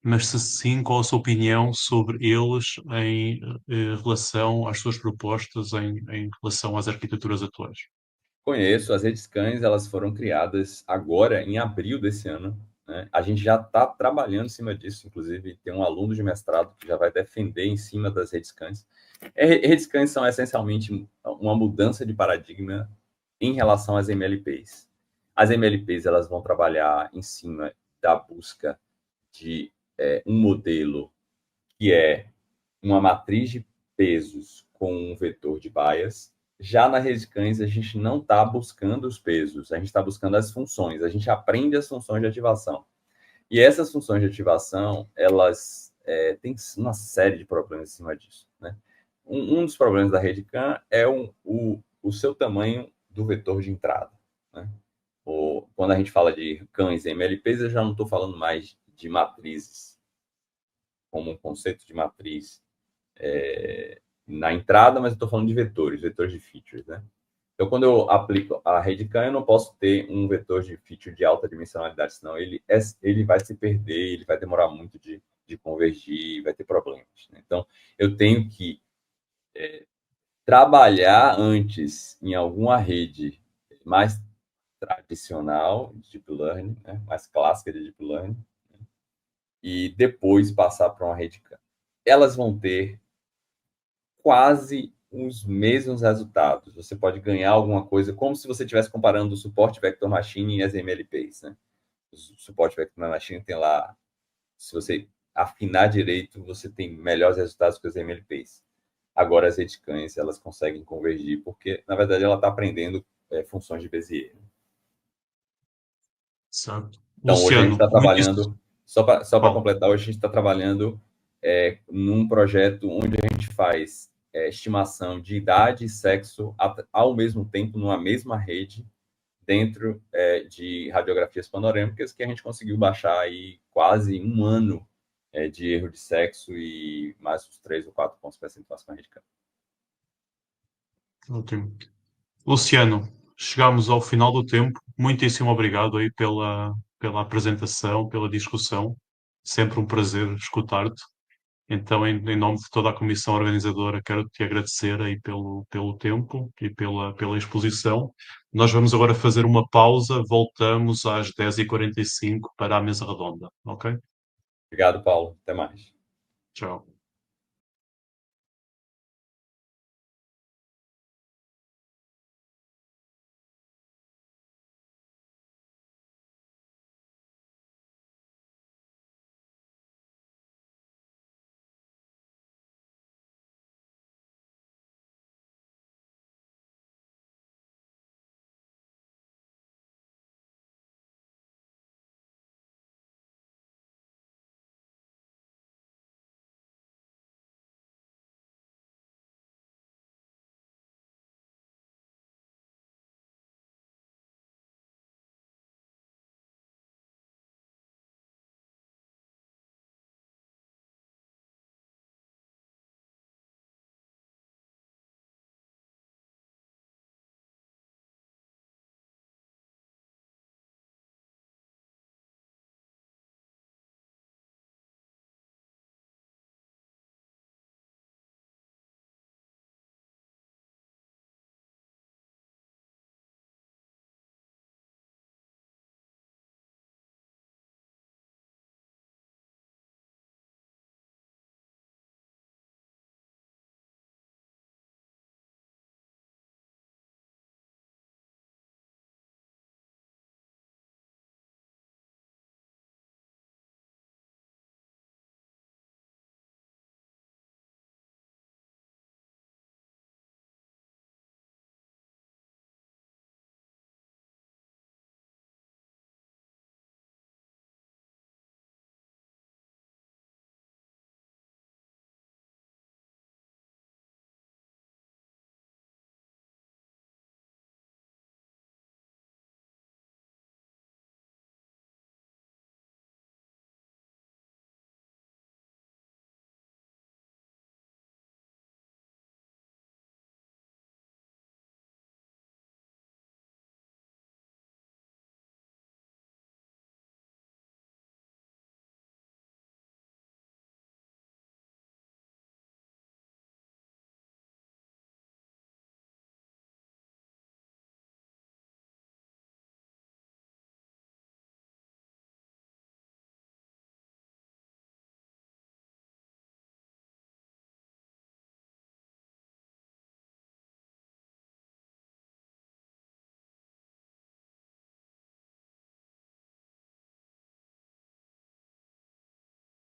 mas se sim, qual a sua opinião sobre eles em relação às suas propostas em relação às arquiteturas atuais? Conheço, as redes cães, elas foram criadas agora, em abril desse ano. Né? A gente já está trabalhando em cima disso, inclusive tem um aluno de mestrado que já vai defender em cima das redes cães. Redes cães são essencialmente uma mudança de paradigma em relação às MLPs. As MLPs, elas vão trabalhar em cima da busca de um modelo que é uma matriz de pesos com um vetor de bias. Já na rede de cães, a gente não está buscando os pesos, a gente está buscando as funções, a gente aprende as funções de ativação. E essas funções de ativação, elas têm uma série de problemas em cima disso. Né? Um dos problemas da rede CAN é o seu tamanho do vetor de entrada. Né? Quando a gente fala de cães em MLPs, eu já não estou falando mais de matrizes, como um conceito de matriz na entrada, mas eu estou falando de vetores de features, né? Então, quando eu aplico a RedCam, eu não posso ter um vetor de feature de alta dimensionalidade, senão ele vai se perder, ele vai demorar muito de convergir, vai ter problemas. Né? Então, eu tenho que trabalhar antes em alguma rede mais tradicional de Deep Learning, né? Mais clássica de Deep Learning, né? E depois passar para uma RedCam. Elas vão ter quase os mesmos resultados. Você pode ganhar alguma coisa, como se você estivesse comparando o suporte Vector Machine e as MLPs. Né? O suporte Vector Machine tem lá, se você afinar direito, você tem melhores resultados que as MLPs. Agora, as redes cães, elas conseguem convergir, porque, na verdade, ela está aprendendo funções de Bézier. Certo. Então, Luciano, hoje a gente está trabalhando, só para completar, hoje a gente está trabalhando num projeto onde a gente faz estimação de idade e sexo ao mesmo tempo, numa mesma rede, dentro de radiografias panorâmicas, que a gente conseguiu baixar aí quase um ano de erro de sexo e mais uns 3 ou 4 pontos percentuais com a rede. Ótimo. Luciano, chegamos ao final do tempo. Muitíssimo obrigado aí pela apresentação, pela discussão. Sempre um prazer escutar-te. Então, em nome de toda a comissão organizadora, quero te agradecer aí pelo tempo e pela exposição. Nós vamos agora fazer uma pausa, voltamos às 10h45 para a mesa redonda, ok? Obrigado, Paulo. Até mais. Tchau.